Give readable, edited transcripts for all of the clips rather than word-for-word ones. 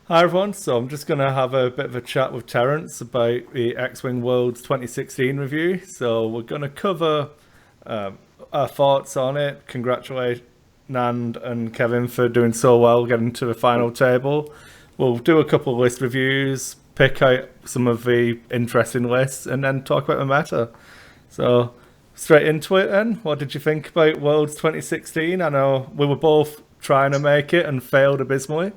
Hi everyone, so I'm just going to have a bit of a chat with Terrance about the X-Wing Worlds 2016 review. So we're going to cover our thoughts on it, congratulate Nand and Kevin for doing so well, getting to the final table. We'll do a couple of list reviews, pick out some of the interesting lists, and then talk about the meta. So straight into it then, what did you think about Worlds 2016? I know we were both trying to make it and failed abysmally.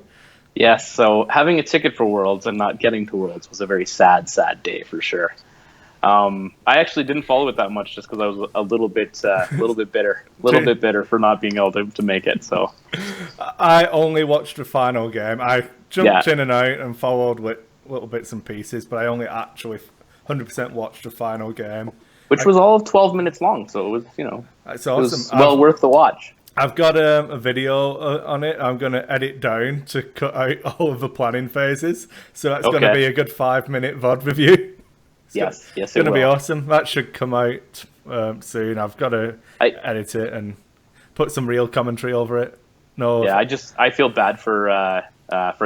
Yes, so having a ticket for Worlds and not getting to Worlds was a very sad, sad day for sure. I actually didn't follow it that much just because I was a little bit bitter for not being able to make it. So I only watched the final game. I yeah, jumped in and out and followed with little bits and pieces, but I only actually 100% watched the final game. which was all of 12 minutes long, so it was It's it awesome. was well worth the watch. I've got a video on it. I'm going to edit down to cut out all of the planning phases. So that's going to be Okay. a good 5-minute VOD review. Yes, Going it to be will. awesome. That should come out soon. I've got to I edit it and put some real commentary over it. No, Yeah, I feel bad for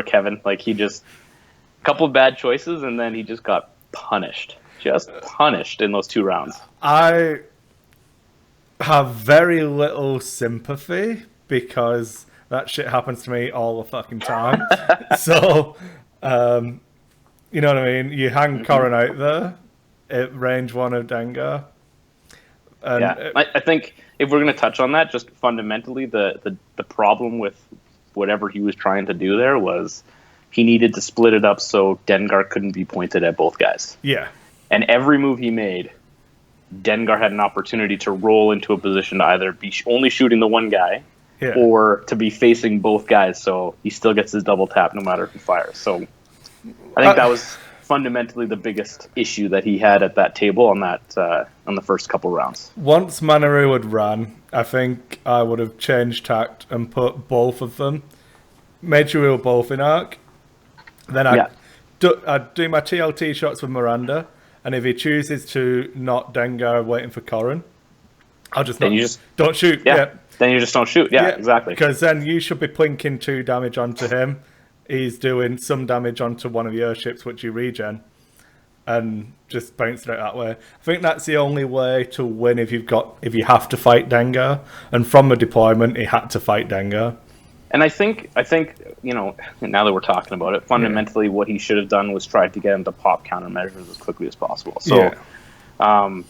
Kevin. Like he just a couple of bad choices and then he just got just punished in those 2 rounds. I have very little sympathy because that shit happens to me all the fucking time. So, you know what I mean? You hang hmm Corrin out there at range one of Dengar, and Yeah, I think if we're going to touch on that, just fundamentally, the problem with whatever he was trying to do there was he needed to split it up so Dengar couldn't be pointed at both guys. yeah, And every move he made, Dengar had an opportunity to roll into a position to either be only shooting the one guy yeah. or to be facing both guys, so he still gets his double tap no matter who fires. So I think that Uh, was fundamentally the biggest issue that he had at that table on the first couple rounds. Once Manaru had ran, I think I would have changed tact and put both of them, made sure we were both in arc. Then Yeah, I'd do my TLT shots with Miranda, and if he chooses to not Dengar waiting for Corrin, I'll just then not you just don't shoot. yeah, Yeah, then you just don't shoot. Yeah, exactly. because then you should be plinking 2 damage onto him. He's doing some damage onto one of your ships, which you regen, and just bounce it out that way. I think that's the only way to win if you have to fight Dengar. And from the deployment, he had to fight Dengar. And I think now that we're talking about it, Yeah, fundamentally what he should have done was tried to get him to pop countermeasures as quickly as possible. So yeah,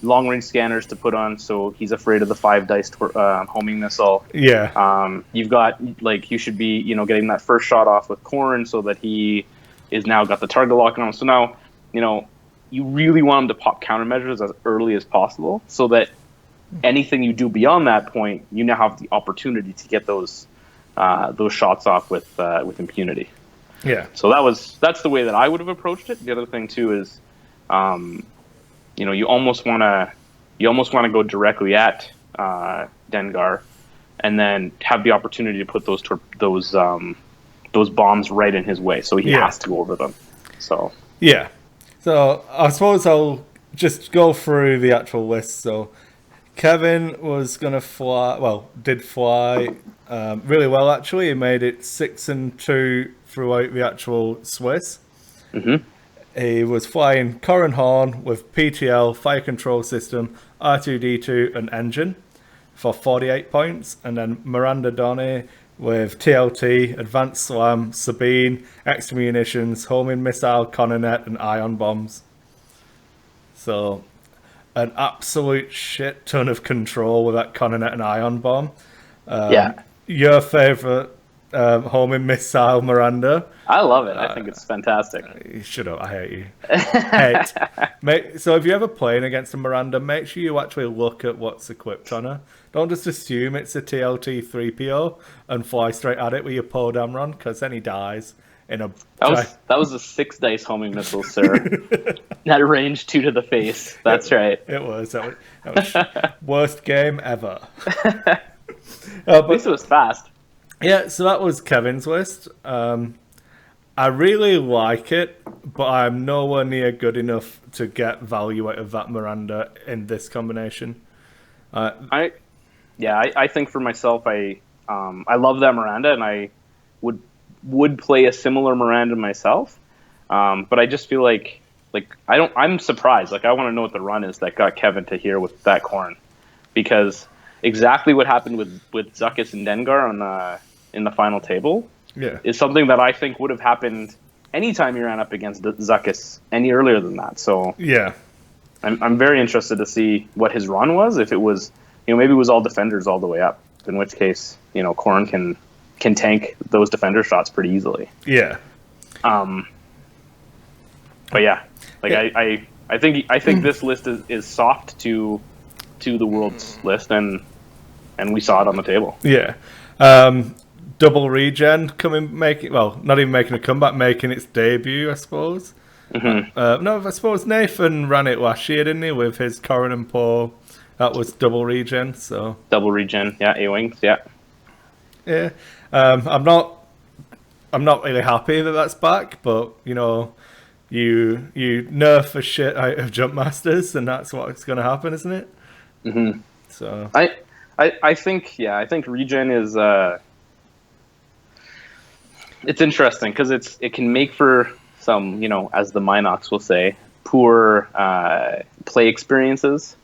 long range scanners to put on, so he's afraid of the 5 dice homing missile. yeah, You've got like you should be getting that first shot off with Corrin so that he is now got the target lock on him. So now you really want him to pop countermeasures as early as possible, so that anything you do beyond that point, you now have the opportunity to get those shots off with impunity. yeah, So that's the way that I would have approached it. The other thing too is, you almost want to go directly at Dengar, and then have the opportunity to put those bombs right in his way, so he yeah. has to go over them. So Yeah. So I suppose I'll just go through the actual list. So Kevin was gonna fly. Well, did fly really well actually. He made it 6-2 throughout the actual Swiss. hmm He was flying Corran Horn with PTL, fire control system, R2D2, and engine for 48 points, and then Miranda Donny with TLT, Advanced Slam, Sabine, extra munitions, homing missile, coronet, and ion bombs. So an absolute shit ton of control with that coronet and ion bomb. yeah, Your favorite homing missile, Miranda? I love it. I think it's fantastic. Shut up! I hate you. Hate. So if you're ever playing against a Miranda, make sure you actually look at what's equipped on her. Don't just assume it's a TLT 3PO and fly straight at it with your Poe Dameron, because then he dies in a. That was a 6 dice homing missile, sir. That range 2 to the face. That's right. It was. That was worst game ever. At But least it was fast. yeah, so that was Kevin's list. I really like it, but I'm nowhere near good enough to get value out of that Miranda in this combination. I think for myself, I love that Miranda, and I would would play a similar Miranda myself, but I just feel like I'm surprised. Like, I want to know what the run is that got Kevin to here with that Corrin, because exactly what happened with Zuckuss and Dengar in the final table is something that I think would have happened anytime you ran up against Zuckuss any earlier than that. So yeah, I'm very interested to see what his run was. If it was, maybe it was all defenders all the way up, in which case, Corrin can tank those defender shots pretty easily. Yeah. But yeah, I think this list is soft to the world's list, and we saw it on the table. Yeah. Double Regen not even making a comeback, making its debut, I suppose. Mm-hmm. No, I suppose Nathan ran it last year, didn't he, with his Corrin and Paul? That was Double Regen, so... Double Regen, yeah, A-Wings, yeah. Yeah. I'm not really happy that that's back, but, you nerf a shit out of Jump Masters, and that's what's going to happen, isn't it? Mm-hmm. So... I think Regen is... It's interesting, because it can make for some, as the Minox will say, poor play experiences,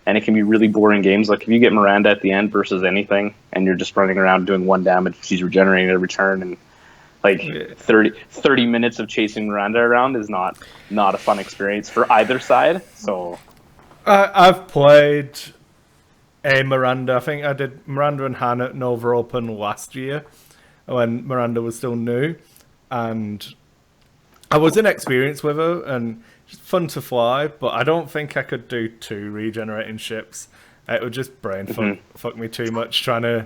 and it can be really boring games. Like, if you get Miranda at the end versus anything, and you're just running around doing 1 damage, she's regenerating every turn, and 30 minutes of chasing Miranda around is not a fun experience for either side. So I've played a Miranda. I think I did Miranda and Hannah at Nova Open last year when Miranda was still new, and I was inexperienced with her, and it's fun to fly, but I don't think I could do 2 regenerating ships. It would just brain fuck me too much, trying to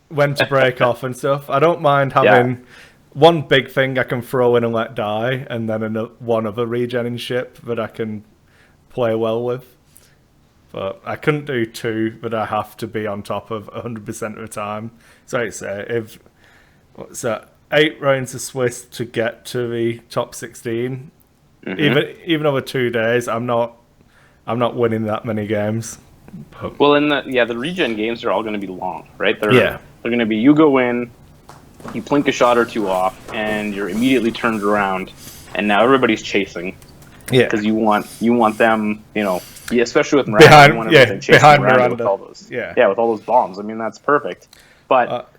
when to break off and stuff. I don't mind having one big thing I can throw in and let die, and then one other regenerating ship that I can play well with. But I couldn't do 2 that I have to be on top of 100% of the time. So I'd say, what's that, 8 rounds of Swiss to get to the top 16. Even over 2 days, I'm not winning that many games. Well, the regen games are all going to be long, right? They're going to be, you go in, you plink a shot or 2 off, and you're immediately turned around, and now everybody's chasing. Yeah, because you want them, especially with Miranda, you want everything chasing behind Miranda with all those, with all those bombs. I mean, that's perfect. But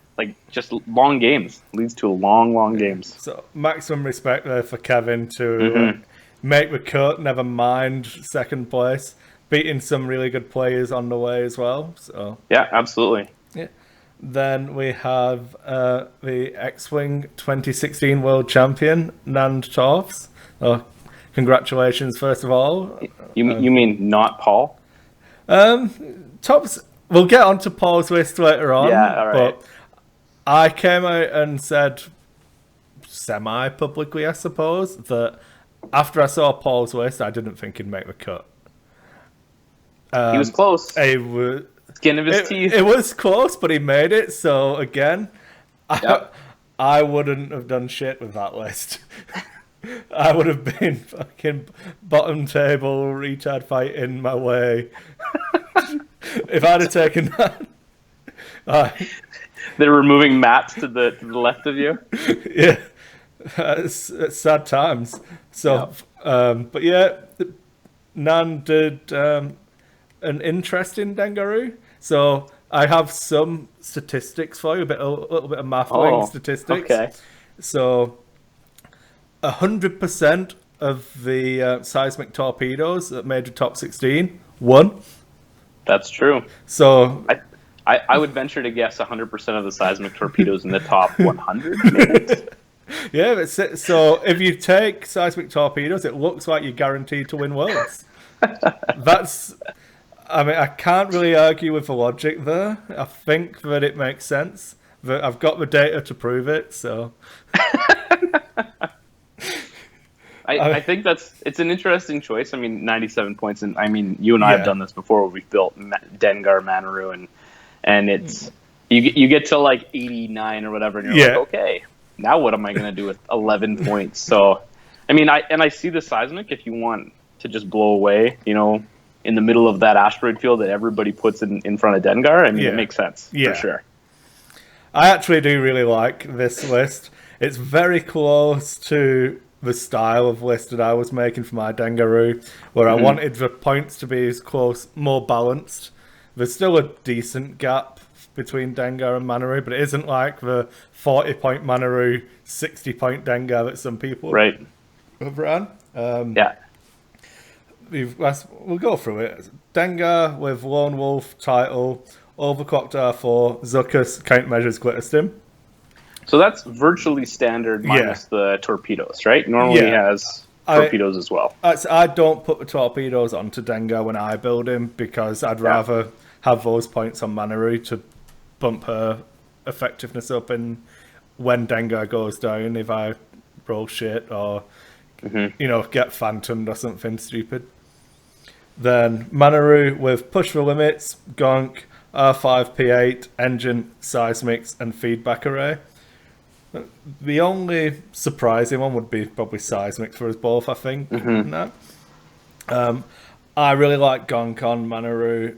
just long games leads to long games. So maximum respect there for Kevin to make the cut. Never mind second place, beating some really good players on the way as well. So yeah, absolutely. Yeah. Then we have the X-Wing 2016 World Champion Nand Torfs. Congratulations, first of all. You mean not Paul? Tops. We'll get on to Paul's list later on. Yeah, all right. But I came out and said, semi-publicly, I suppose, that after I saw Paul's list, I didn't think he'd make the cut. He was close. Skin of his teeth. It was close, but he made it. So again, I wouldn't have done shit with that list. I would have been fucking bottom table retard fighting my way if I'd have taken that. They're removing mats to the left of you. Yeah, it's sad times. So, but yeah, Nan did an interesting Dengaroo. So I have some statistics for you, a little bit of math statistics. Okay. So 100% of the seismic torpedoes that made the top 16 won. That's true. So I would venture to guess 100% of the seismic torpedoes in the top 100 minutes. Yeah, so if you take seismic torpedoes, it looks like you're guaranteed to win worlds. I can't really argue with the logic there. I think that it makes sense. But I've got the data to prove it, so... I think it's an interesting choice. I mean, 97 points, and I mean, you and I have done this before where we've built Dengar, Manaroo, and it's you get to like 89 or whatever, and you're like, okay, now what am I going to do with 11 points? So, I mean, I see the seismic if you want to just blow away, in the middle of that asteroid field that everybody puts in front of Dengar. I mean, it makes sense for sure. I actually do really like this list. It's very close to the style of list that I was making for my Dengaroo, where I wanted the points to be as close, more balanced. There's still a decent gap between Dengar and Manaroo, but it isn't like the 40-point Manaroo, 60-point Dengar that some people have ran. We'll go through it. Dengar with Lone Wolf title, Overclocked R4, Zuckuss, Countermeasures, Glitter Stim. So that's virtually standard minus the torpedoes, right? Normally he has torpedoes as well. I don't put the torpedoes onto Dengar when I build him because I'd rather have those points on Manaroo to bump her effectiveness up in when Dengar goes down if I roll shit or get phantomed or something stupid. Then Manaroo with Push the Limits, Gonk, R5, P8, Engine, Seismics, and Feedback Array. The only surprising one would be probably Seismics for us both, I think. I really like Gonk on Manaroo.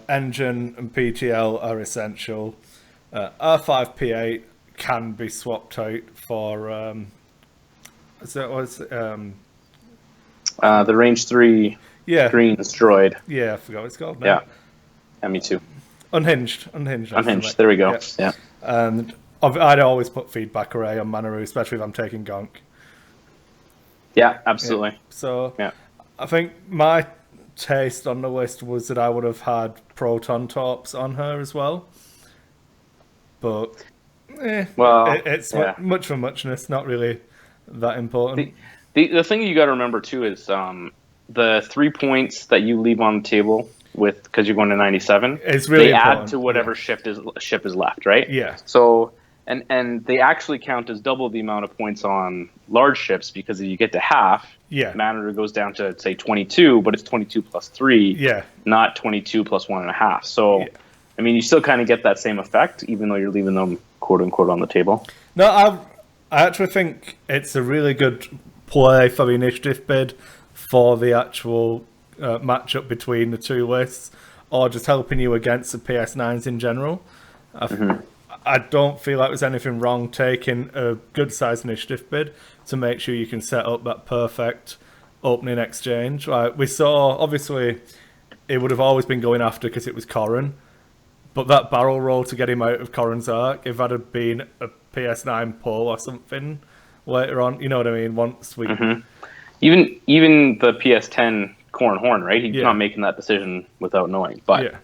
Engine and PTL are essential. R5, P8 can be swapped out for... the range 3 green destroyed. Yeah, I forgot what it's called now. Yeah, me too. Unhinged. There we go. Yeah. And I'd always put Feedback Array on Manaroo, especially if I'm taking Gonk. Yeah, absolutely. Yeah. So I think my taste on the list was that I would have had Proton Torps on her as well. But it's much for muchness, not really that important. The thing you got to remember too is the 3 points that you leave on the table because you're going to 97. It's really important. Add to whatever ship is left, right? Yeah. So and they actually count as double the amount of points on large ships because if you get to half, Manaroo goes down to say 22, but it's 22 plus 3, not 22 plus 1.5. So I mean, you still kind of get that same effect, even though you're leaving them quote unquote on the table. No, I actually think it's a really good play for the initiative bid for the actual matchup between the two lists, or just helping you against the PS9s in general. I don't feel like there's anything wrong taking a good sized initiative bid to make sure you can set up that perfect opening exchange. Like we saw, obviously, it would have always been going after because it was Corran, but that barrel roll to get him out of Corran's arc, if that had been a PS9 pull or something later on, you know what I mean? Once we even the PS10 Corran Horn, right? He's not making that decision without knowing, but.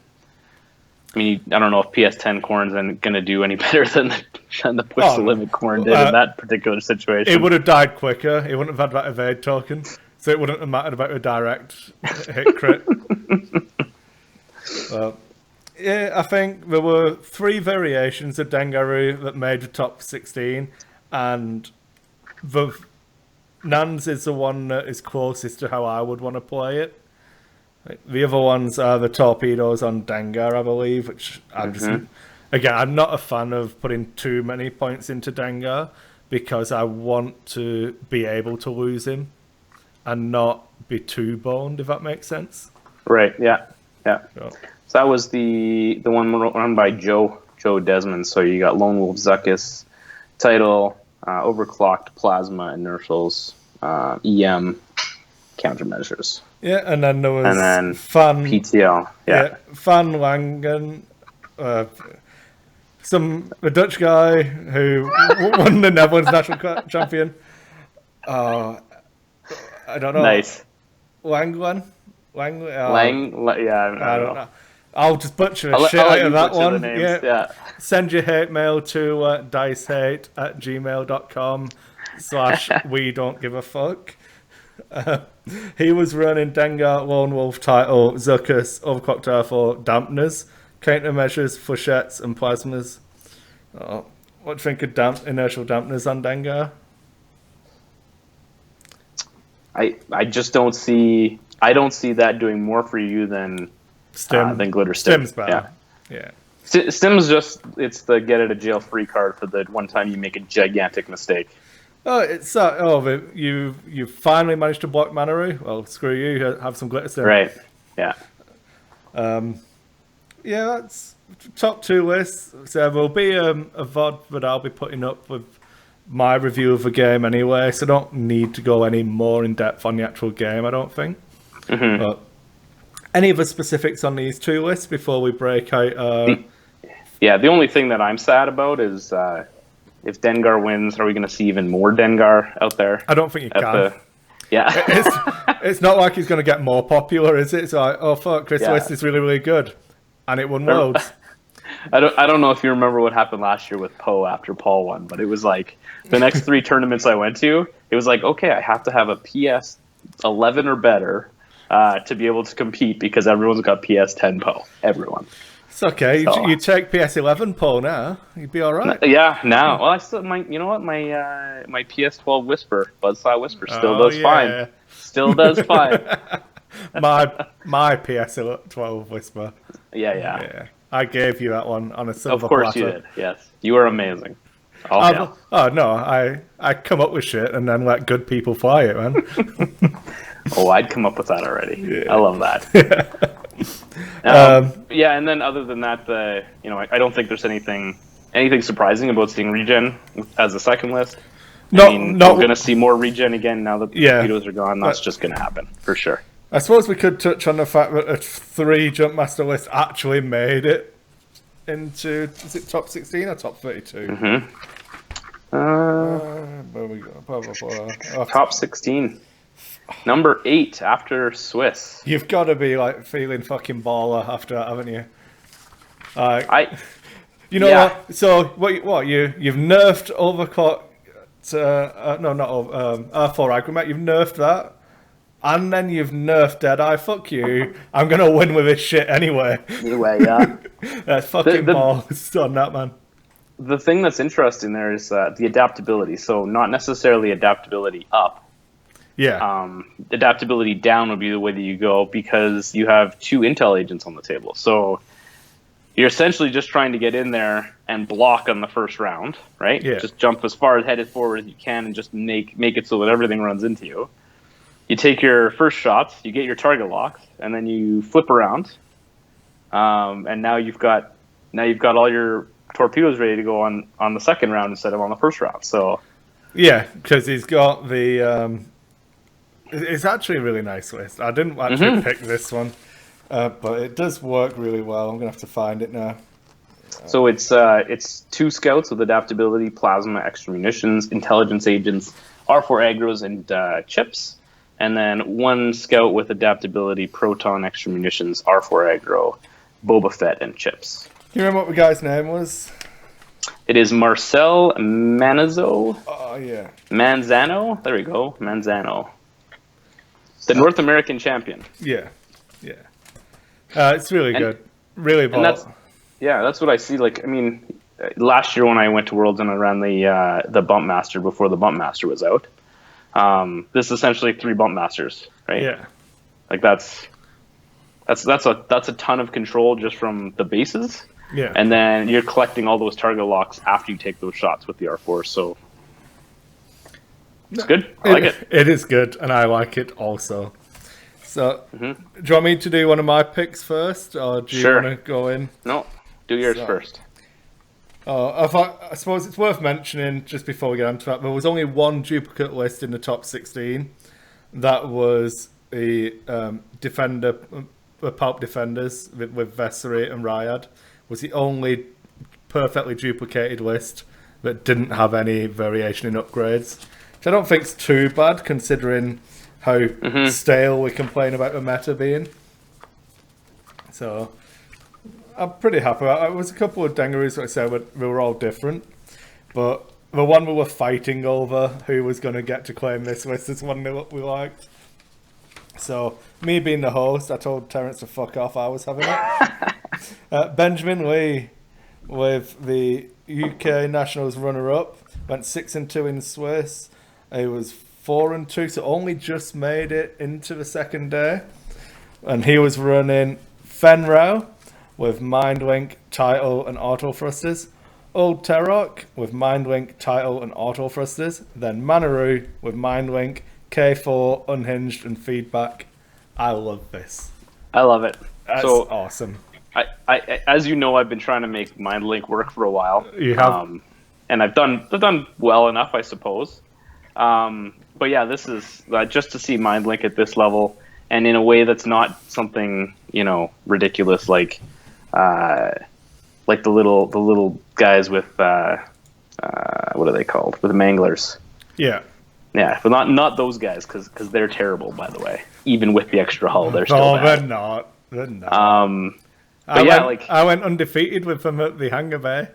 I mean, I don't know if PS10 Corran's going to do any better than the push the limit Corran did in that particular situation. It would have died quicker. He wouldn't have had that evade token, so it wouldn't have mattered about a direct hit crit. I think there were 3 variations of Dengaroo that made the top 16, and the Nans is the one that is closest to how I would want to play it. The other ones are the torpedoes on Dengar, I believe, which I'm just... Again, I'm not a fan of putting too many points into Dengar because I want to be able to lose him and not be too boned, if that makes sense. Right, yeah. So that was the one run by Joe Desmond. So you got Lone Wolf, Zuckuss, Title, Overclocked, Plasma, Inertials, EM, Countermeasures. Yeah, and then there was Fan PTL. Fan Langen, a Dutch guy who won the Netherlands national champion. I don't know. Nice. Lang. I don't know. I'll just butcher the shit out of that one. Yeah. Send your hate mail to dicehate@gmail.com /we don't give a fuck. He was running Dengar, Lone Wolf title, Zuckuss, Overclocked R4, Dampeners, Countermeasures, Flechettes, and Plasmas. What do you think of inertial dampeners on Dengar? I just don't see that doing more for you than Glitter Stim. Stim's better. Yeah. Stim's just it's the get out of jail free card for the one time you make a gigantic mistake. Oh, it's you finally managed to block Manaroo. Well, screw you. Have some Glitter Stim. Right. Yeah. That's top 2 lists. So there'll be a VOD that I'll be putting up with my review of the game anyway, so I don't need to go any more in depth on the actual game, I don't think. But any other specifics on these two lists before we break out? The only thing that I'm sad about is if Dengar wins, are we going to see even more Dengar out there? I don't think you can. It's not like he's going to get more popular, is it? It's like, oh fuck, this list is really, really good, and it won Worlds. I don't know if you remember what happened last year with Poe after Paul won, but it was like the next 3 tournaments I went to, it was like, okay, I have to have a PS 11 or better to be able to compete because everyone's got PS 10 Poe. Everyone. It's okay. So, you take PS 11 Poe now, you'd be all right. Yeah, now. Well, I still you know what, my PS 12 Whisper, Buzzsaw Whisper, still does fine. Still does fine. my PS 12 Whisper. Yeah. I gave you that one on a silver platter. Of course platter. You did, yes. You are amazing. Oh no, I come up with shit and then let good people play it, man. I'd come up with that already. Yeah. I love that. And then other than that, I don't think there's anything surprising about seeing regen as a second list. We're going to see more regen again now that the torpedoes are gone. That's just going to happen, for sure. I suppose we could touch on the fact that a 3 Jumpmaster list actually made it into, is it top 16 or top 32? Where we go? Top 16. Number 8 after Swiss. You've got to be like feeling fucking baller after that, haven't you? You know what? So what you've nerfed Overclock R4 Aggramate. You've nerfed that. And then you've nerfed Deadeye. Fuck you. I'm going to win with this shit anyway. That's fucking balls on that, man. The thing that's interesting there is the adaptability. So not necessarily adaptability up. Adaptability down would be the way that you go because you have 2 intel agents on the table. So you're essentially just trying to get in there and block on the first round, right? Yeah. Just jump as far headed forward as you can and just make it so that everything runs into you. You take your first shots, you get your target locks, and then you flip around, and now you've got all your torpedoes ready to go on the second round instead of on the first round. So, yeah, because he's got the. It's actually a really nice list. I didn't actually pick this one, but it does work really well. I'm gonna have to find it now. So it's 2 scouts with adaptability, plasma, extra munitions, intelligence agents, R4 aggros, and chips. And then 1 scout with adaptability, proton, extra munitions, R4 aggro, Boba Fett, and chips. You remember what the guy's name was? It is Marcel Manzo. Oh, yeah. Manzano? There we go. Manzano. The North American champion. Yeah. It's really good. Really bold. That's what I see. Like, I mean, last year when I went to Worlds and I ran the Bump Master before the Bump Master was out, this is essentially 3 Bump Masters, right? Yeah. Like that's a ton of control just from the bases. Yeah. And then you're collecting all those target locks after you take those shots with the R4. So it's good. I like it. It is good, and I like it also. So, do you want me to do one of my picks first, or do you want to go in? No, do yours first. I suppose it's worth mentioning, just before we get into that, there was only 1 duplicate list in the top 16. That was the Palp Defenders with Vessery and Ryad. Was the only perfectly duplicated list that didn't have any variation in upgrades. Which I don't think is too bad, considering how stale we complain about the meta being. So I'm pretty happy. It was a couple of Dengaroos, like I said, we were all different. But the one we were fighting over, who was going to get to claim this list, is one that we liked. So, me being the host, I told Terrance to fuck off, I was having it. Benjamin Lee, with the UK Nationals runner-up, went 6-2 in Swiss. He was 4-2, so only just made it into the second day. And he was running Fenrow with Mindlink, Title, and Auto Thrusters. Old Terrock with Mindlink, Title, and Auto Thrusters. Then Manaru with Mindlink, K4, Unhinged, and Feedback. I love this. I love it. That's awesome. I as you know, I've been trying to make Mindlink work for a while. You have? and I've done well enough, I suppose. But yeah, this is just to see Mind Link at this level, and in a way that's not something ridiculous like the little guys with what are they called, with manglers. Yeah. Yeah, but not those guys because they're terrible, by the way. Even with the extra hull, they're still bad. They're not. They're not. I went undefeated with them at the hangar bay.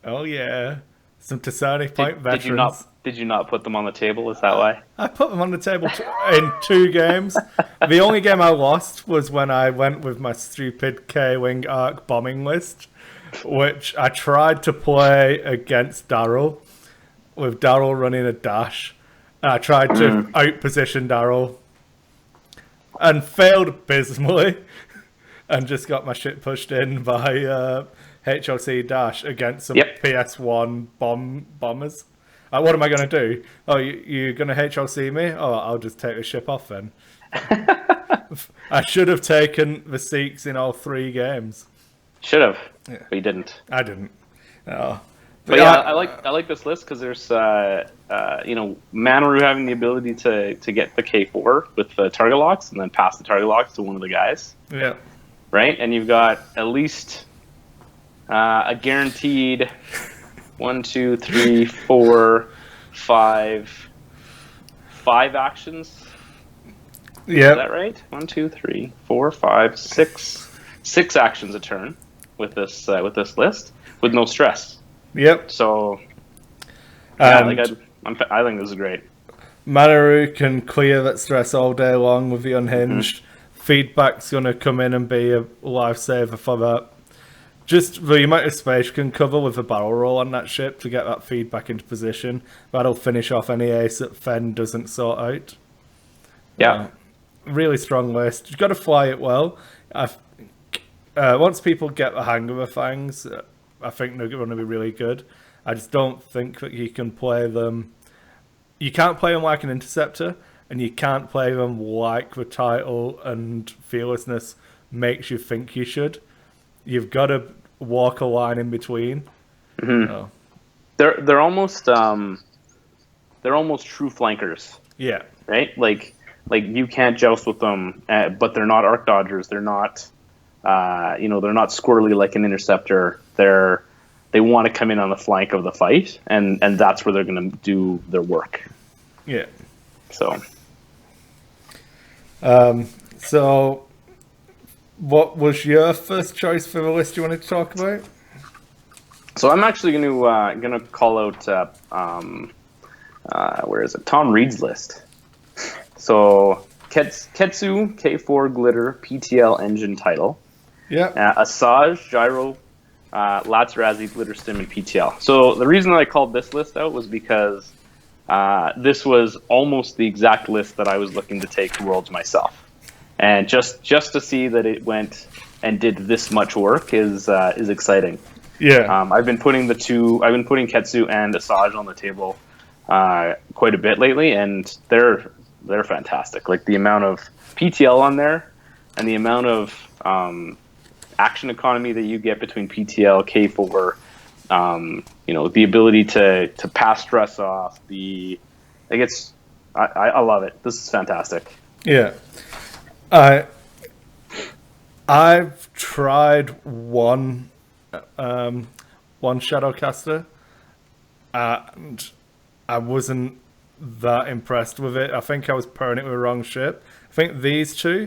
Oh yeah, some Tasani Point veterans. Did you not put them on the table? Is that why? I put them on the table in 2 games. The only game I lost was when I went with my stupid K-Wing Arc bombing list, which I tried to play against Daryl, with Daryl running a dash. And I tried to outposition Daryl and failed abysmally, and just got my shit pushed in by HLC Dash against some PS1 bombers. What am I going to do? Oh, you're going to HLC me? Oh, I'll just take the ship off then. I should have taken the Seeks in all 3 games. Should have, but you didn't. I didn't. Oh. But yeah, I like this list because there's Manaru having the ability to get the K4 with the target locks and then pass the target locks to one of the guys. Yeah. Right, and you've got at least a guaranteed 1, 2, 3, 4, 5 actions. Yeah. Is that right? 1, 2, 3, 4, 5, 6 actions a turn with this list with no stress. Yep. So, yeah, I think this is great. Manaru can clear that stress all day long with the unhinged. Feedback's going to come in and be a lifesaver for that. Just the amount of space you can cover with a barrel roll on that ship to get that feedback into position. That'll finish off any ace that Fen doesn't sort out. Yeah. Really strong list. You've got to fly it well. Once people get the hang of the Fangs, I think they're going to be really good. I just don't think that you can play them. You can't play them like an interceptor, and you can't play them like the title and fearlessness makes you think you should. You've got to walk a line in between. Mm-hmm. Oh. They're almost true flankers. Yeah. Right. Like you can't joust with them, but they're not arc dodgers. They're not. They're not squirrely like an interceptor. They want to come in on the flank of the fight, and that's where they're going to do their work. Yeah. So. So, what was your first choice for the list you wanted to talk about? So I'm actually going to call out where is it? Tom Reed's list. So Ketsu K4 Glitter PTL engine title. Yeah. Asajj Gyro Lazarazi Glitter Stim and PTL. So the reason that I called this list out was because this was almost the exact list that I was looking to take to Worlds myself. And just to see that it went and did this much work is exciting. Yeah. I've been putting Ketsu and Asajj on the table quite a bit lately, and they're fantastic. Like the amount of PTL on there and the amount of action economy that you get between PTL, K4, the ability to pass stress off. I love it. This is fantastic. Yeah. I've tried one Shadowcaster, and I wasn't that impressed with it. I think I was pairing it with the wrong ship. I think these two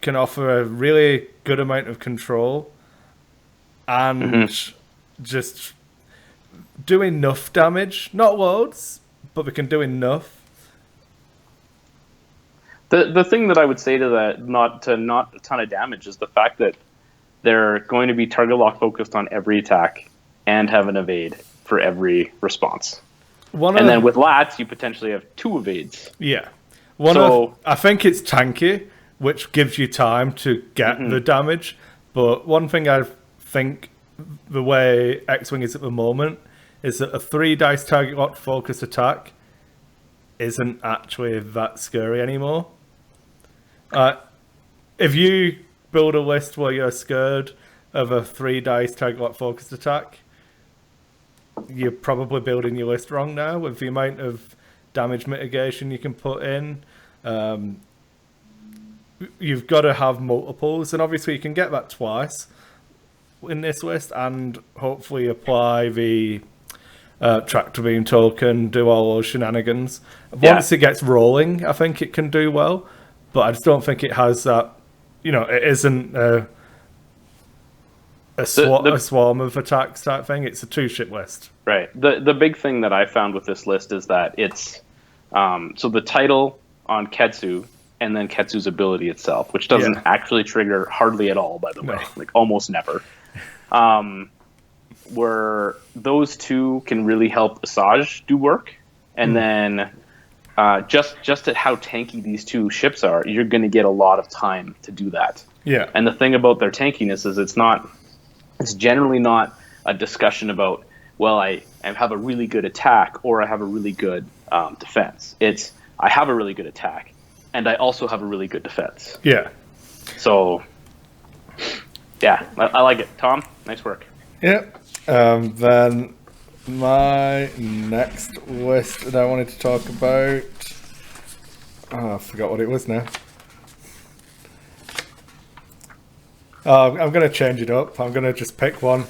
can offer a really good amount of control and just do enough damage. Not loads, but they can do enough. The thing that I would say to that, not a ton of damage, is the fact that they're going to be target lock focused on every attack and have an evade for every response. Then with Lats, you potentially have 2 evades. Yeah. I think it's tanky, which gives you time to get the damage. But one thing I think the way X-Wing is at the moment is that a 3 dice target lock focus attack isn't actually that scary anymore. If you build a list where you're scared of a 3 dice target lock focused attack, you're probably building your list wrong now with the amount of damage mitigation you can put in. You've got to have multiples, and obviously you can get that twice in this list, and hopefully apply the tractor beam token, do all those shenanigans. Once it gets rolling, I think it can do well, but I just don't think it has that. It isn't a swarm of attacks type thing. It's a 2-ship list. Right. The big thing that I found with this list is that it's so the title on Ketsu, and then Ketsu's ability itself, which doesn't actually trigger hardly at all, by the way, like almost never. Where those two can really help Asajj do work, and then just at how tanky these two ships are, you're going to get a lot of time to do that. Yeah. And the thing about their tankiness is it's generally not a discussion about, well, I have a really good attack or I have a really good defense. It's I have a really good attack and I also have a really good defense. Yeah. So, yeah, I like it. Tom, nice work. Yep. Then my next list that I wanted to talk about. Oh, I forgot what it was now. I'm going to change it up. I'm going to just pick one.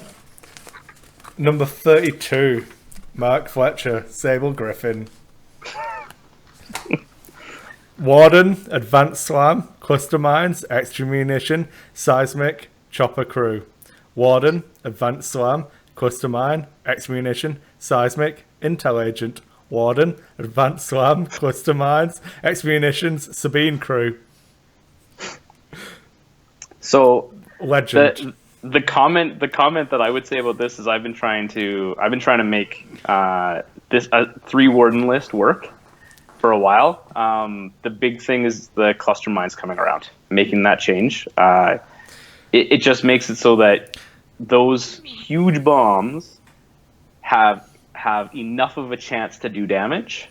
Number 32, Mark Fletcher, Sable Griffin. Warden, Advanced Slam, Cluster Mines, Extra Munition, Seismic, Chopper Crew. Warden, Advanced Slam, Cluster Mine, Extra Munition, Seismic, Intel Agent. Warden, Advanced Slam, Cluster Mines, Extra Munitions, Sabine Crew. So legend. The comment that I would say about this is I've been trying to make this 3 Warden list work for a while. The big thing is the cluster mines coming around, making that change. It just makes it so that those huge bombs have enough of a chance to do damage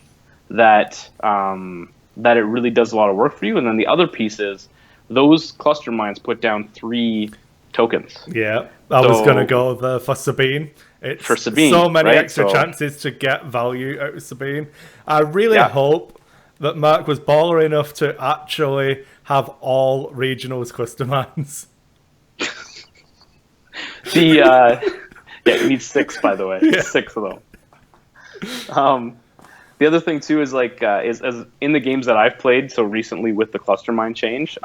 that that it really does a lot of work for you. And then the other piece is those cluster mines put down 3 tokens. Yeah, I was going to go there for Sabine. It's for Sabine, so many right? extra chances to get value out of Sabine. I really hope that Mark was baller enough to actually have all regionals cluster mines. It needs 6, by the way. Yeah. 6 of them. The other thing too is is in the games that I've played so recently with the cluster mine change,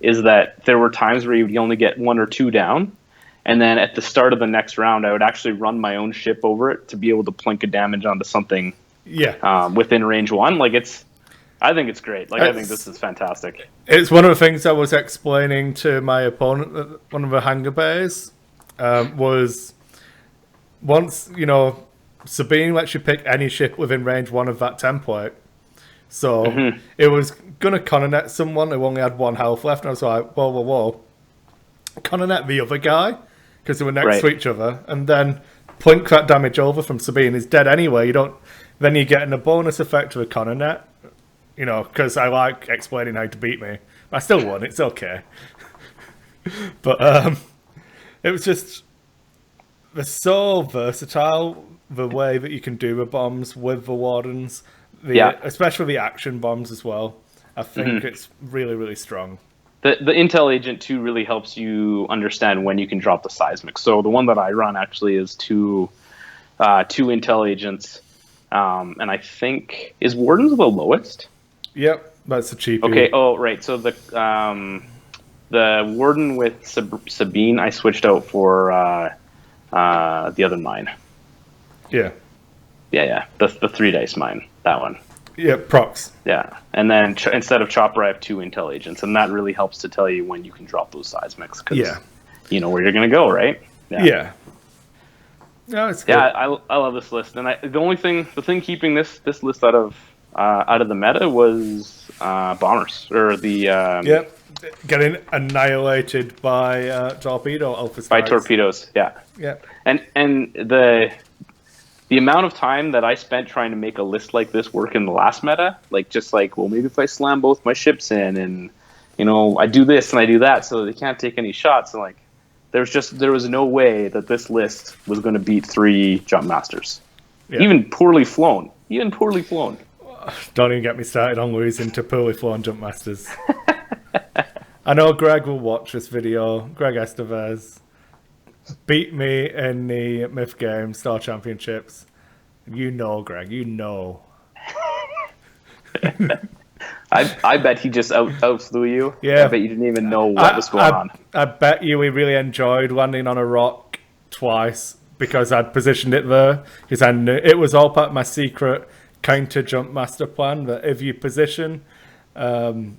is that there were times where you'd only get 1 or 2 down, and then at the start of the next round, I would actually run my own ship over it to be able to plink a damage onto something. Yeah. Within range 1, I think it's great. I think this is fantastic. It's one of the things I was explaining to my opponent at one of the hangar bays. Was once Sabine lets you pick any ship within range 1 of that template. So it was going to Connonet someone who only had 1 health left. And I was like, whoa. Connonet the other guy, because they were next to each other. And then plink that damage over from Sabine is dead anyway. Then you're getting a bonus effect with Connonet. Because I like explaining how to beat me. I still won. It's okay. But it was just... They're so versatile, the way that you can do the bombs with the Wardens. Especially the action bombs as well. I think it's really, really strong. The Intel Agent, too, really helps you understand when you can drop the Seismic. So the one that I run actually is 2 Intel Agents. And I think... Is Wardens the lowest? Yep, that's the cheapie. Okay, right. So the Warden with Sabine, I switched out for the other mine. Yeah. Yeah. The 3 dice mine. That one. Yeah, procs. Yeah. And then instead of Chopper, I have 2 Intel Agents. And that really helps to tell you when you can drop those Seismics. Because you know where you're going to go, right? Yeah. No, it's good. Yeah, I love this list. And the thing keeping this list out of the meta was bombers, or the getting annihilated by torpedo alpha strikes. By torpedoes. Yeah. And the amount of time that I spent trying to make a list like this work in the last meta, maybe if I slam both my ships in, and I do this and I do that so they can't take any shots, and there was no way that this list was going to beat 3 jump masters, even poorly flown. Don't even get me started on losing to poorly flown jump masters. I know Greg will watch this video. Greg Estevez beat me in the Myth Games Star Championships. You know, Greg. You know. I bet he just outflew you. Yeah. I bet you didn't even know what was going on. I bet you he really enjoyed landing on a rock twice because I'd positioned it there. Because I knew it was all part of my secret counter jump master plan that if you position, I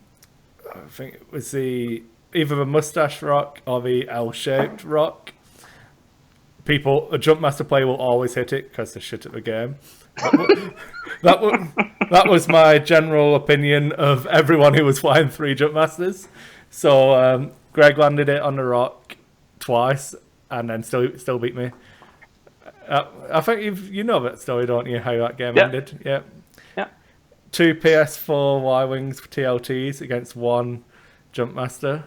think it was either the mustache rock or the L-shaped rock, a jump master player will always hit it because they're shit at the game. That was my general opinion of everyone who was flying 3 jump masters. So Greg landed it on the rock twice and then still beat me. I think you know that story, don't you? How that game ended? Yeah. 2 PS4 Y-wings TLTs against 1 jump master.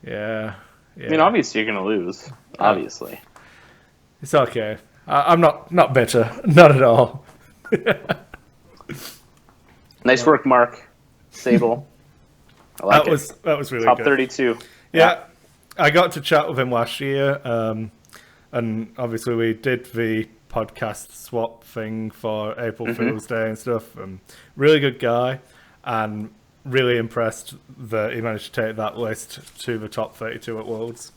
Yeah. I mean, obviously you're gonna lose. Obviously. It's okay. I'm not bitter. Not at all. Nice work, Mark. Sable. I like that was really Top good. 32. Yeah. I got to chat with him last year, and obviously we did the podcast swap thing for April Fool's Day and stuff. Really good guy, and really impressed that he managed to take that list to the top 32 at Worlds.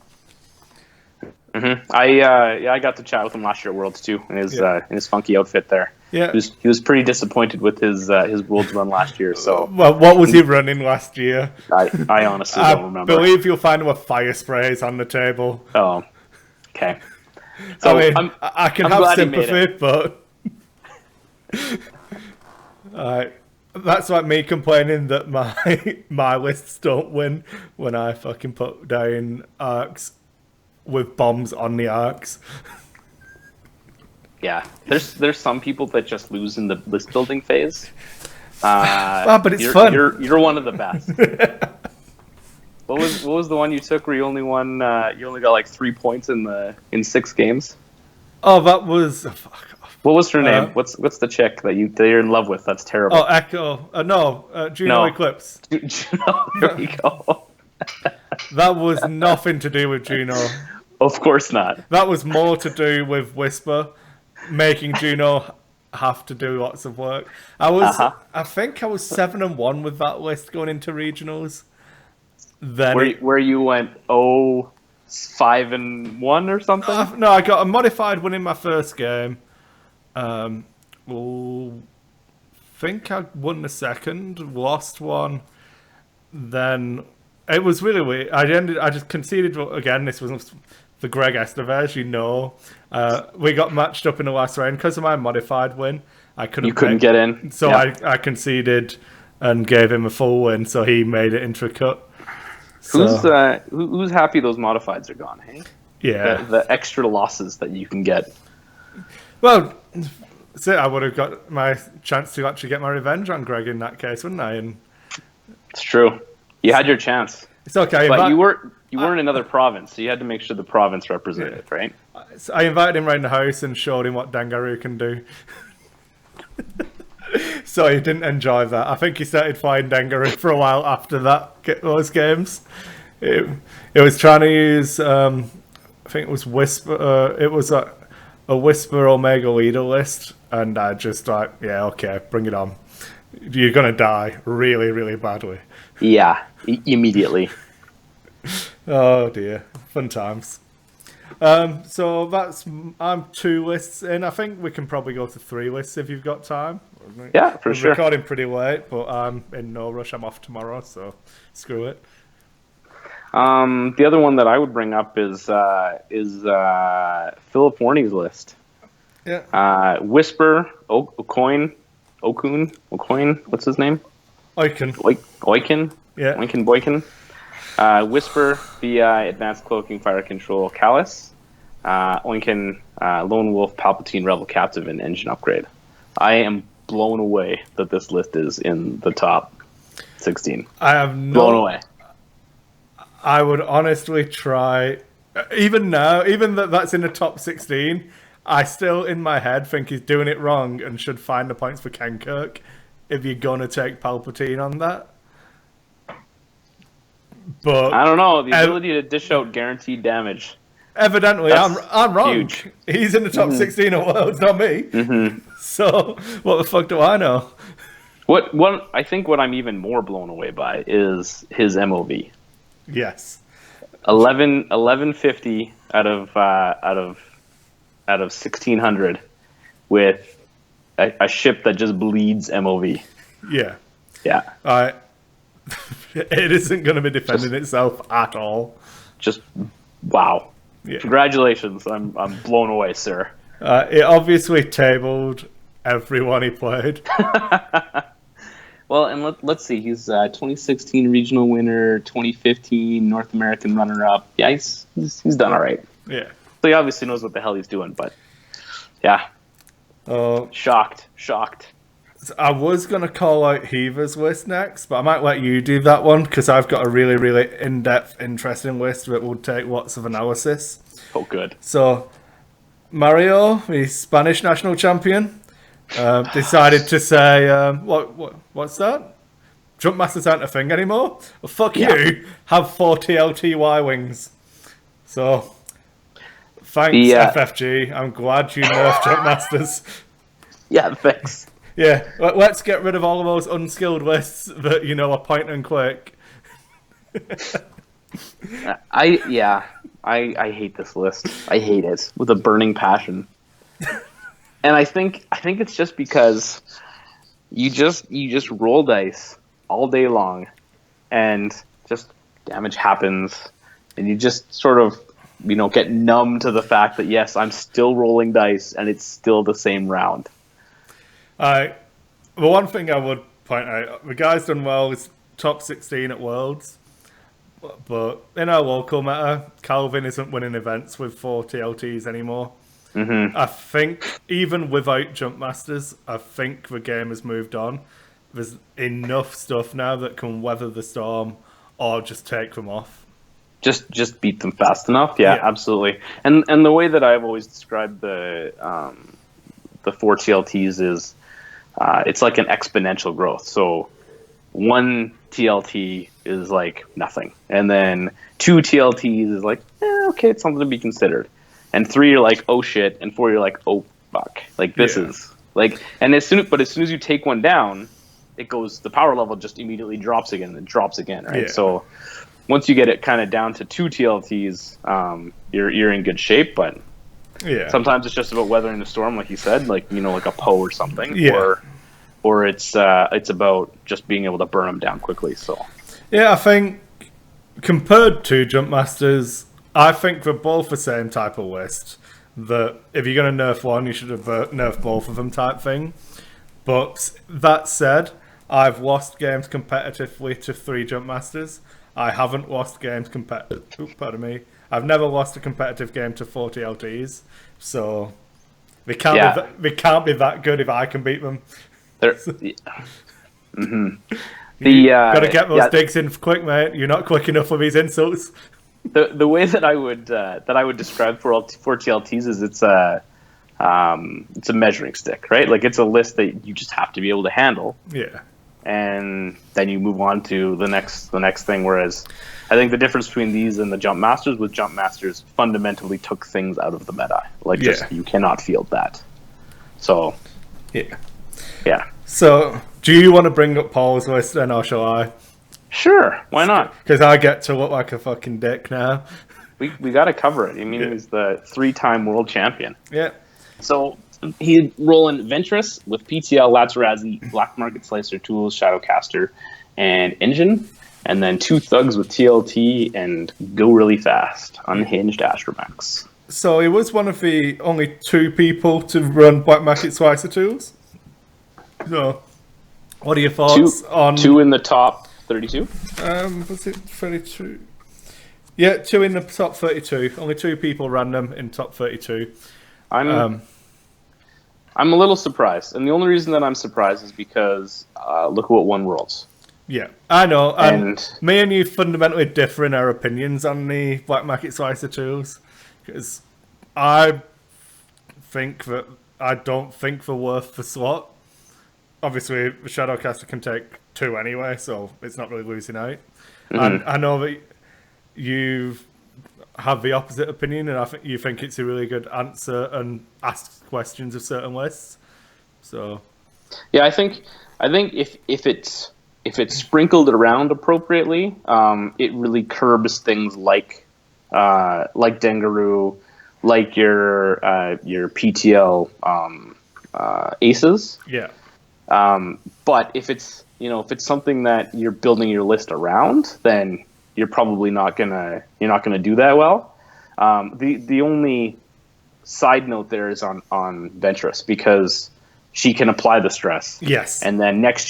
I got to chat with him last year at Worlds too, in his funky outfit there. Yeah, he was pretty disappointed with his Worlds run last year. So, well, what was he running last year? I honestly don't remember. I believe you'll find him with fire sprays on the table. Oh, okay. So I mean, I can have sympathy, but that's like me complaining that my lists don't win when I fucking put down arcs with bombs on the arcs. Yeah, there's some people that just lose in the list building phase. But it's fun. You're one of the best. What was the one you took where you only won? You only got like 3 points in 6 games. Oh, that was. What was her name? What's the chick that you're in love with? That's terrible. Oh, Echo. Juno Eclipse. Juno. There we go. That was nothing to do with Juno. Of course not. That was more to do with Whisper, making Juno have to do lots of work. I think I was 7-1 with that list going into regionals. Then where you went 5-1 or something? No, I got a modified win in my first game. Think I won the second, lost one. Then it was really weird. I just conceded again. This was the Greg Estevez, you know. We got matched up in the last round because of my modified win. You couldn't get in, so I conceded and gave him a full win, so he made it into a cut. So, who's happy those modifieds are gone? Hey, yeah, the extra losses that you can get. Well, so I would have got my chance to actually get my revenge on Greg in that case, wouldn't I? And it's true. You had your chance. It's okay, but you weren't in another province, so you had to make sure the province represented, right? So I invited him around the house and showed him what Dangaroo can do. So he didn't enjoy that. I think he started flying Dangaroo for a while after those games. It was trying to use, I think it was Whisper. It was a Whisper Omega leader list, and I just like, yeah, okay, bring it on. You're gonna die really, really badly. Yeah, immediately. Oh dear, fun times. So I'm 2 lists in. I think we can probably go to 3 lists if you've got time. Yeah, for sure. We're recording pretty late, but I'm in no rush. I'm off tomorrow, so screw it. The other one that I would bring up is Philip Warney's list. Yeah. Whisper, Okun, what's his name? Oiken. Yeah. Boykin. Whisper, the Advanced Cloaking Fire Control Callus. Oinkin, Lone Wolf, Palpatine, Rebel Captive, and Engine Upgrade. I am blown away that this list is in the top 16. I have blown away. I would honestly try Even now, even that's in the top 16, I still in my head think he's doing it wrong and should find the points for Kenkirk if you're gonna take Palpatine on that. But I don't know. The ability to dish out guaranteed damage. Evidently, I'm wrong. Huge. He's in the top 16 of worlds, not me. So what the fuck do I know? What I think what I'm even more blown away by is his MOV. Yes. 1150 out of 1600 with a ship that just bleeds MOV. Yeah. Yeah. It isn't going to be defending itself at all. Just wow. Yeah. Congratulations. I'm blown away, sir. It obviously tabled everyone he played. Well, and let's see. He's 2016 regional winner, 2015 North American runner-up. Yeah, he's done all right. Yeah. So he obviously knows what the hell he's doing, but yeah. Shocked. So I was going to call out Heaver's list next, but I might let you do that one because I've got a really, really in-depth, interesting list that will take lots of analysis. Oh, good. So, Mario, the Spanish national champion, decided to say, what's that? Jump Masters aren't a thing anymore? Well, fuck you. Have 4 TLTY wings. So, thanks, FFG. I'm glad you nerfed Jump Masters. Yeah, thanks. Yeah, let's get rid of all of those unskilled lists that, are point and click. I hate this list. I hate it with a burning passion. And I think it's just because you just roll dice all day long and just damage happens and you just sort of get numb to the fact that yes, I'm still rolling dice and it's still the same round. The one thing I would point out, the guy's done well, he's top 16 at Worlds, but in our local meta, Calvin isn't winning events with 4 TLTs anymore. I think even without Jump Masters, I think the game has moved on. There's enough stuff now that can weather the storm or just take them off. Just beat them fast enough. Yeah, absolutely. And the way that I've always described the 4 TLTs is it's like an exponential growth. So 1 TLT is like nothing, and then 2 TLTs is like okay, it's something to be considered. And 3 you're like, oh shit, and 4 you're like, oh fuck. Like this is like, and as soon as you take one down, it goes, the power level just immediately drops again and drops again, right? Yeah. So once you get it kind of down to 2 TLTs, you're in good shape, but sometimes it's just about weathering the storm, like you said, like like a Poe or something, or it's about just being able to burn them down quickly. So I think compared to Jump Masters, I think they're both the same type of list. That if you're going to nerf one, you should have nerfed both of them type thing. But that said, I've lost games competitively to 3 Jump Masters. I haven't lost games I've never lost a competitive game to 4 TLTs. So they can't be that good if I can beat them. Got to get those digs in quick, mate. You're not quick enough with these insults. The way that I would describe for 4 TLTs is it's a measuring stick, right? Like it's a list that you just have to be able to handle. Yeah. And then you move on to the next thing. Whereas I think the difference between these and the Jump Masters was Jump Masters fundamentally took things out of the meta. Like just you cannot field that. So yeah. So do you want to bring up Paul's list then, or shall I? Sure, why not? Because I get to look like a fucking dick now. We got to cover it. I mean, he's the 3-time world champion. Yeah. So he's rolling Ventress with PTL, Lazarazi, Black Market Slicer Tools, Shadowcaster, and Engine. And then 2 Thugs with TLT and Go Really Fast, Unhinged Astromechs. So he was one of the only 2 people to run Black Market Slicer Tools. So, what are your thoughts on... 2 in the top 32? Was it 32? Yeah, 2 in the top 32. Only 2 people ran them in top 32. I'm a little surprised, and the only reason that I'm surprised is because look at what won Worlds. Yeah, I know. And Me and you fundamentally differ in our opinions on the black market slicer tools, because I I don't think they're worth the slot. Obviously, the Shadowcaster can take 2 anyway, so it's not really losing out. And I know that you have the opposite opinion, and I think you think it's a really good answer and ask questions of certain lists. So, yeah, I think if it's sprinkled around appropriately, it really curbs things like Dengaroo, like your PTL aces. yeah. But if it's something that you're building your list around, then you're probably not gonna do that well. The only side note there is on Ventress, because she can apply the stress. Yes. And then next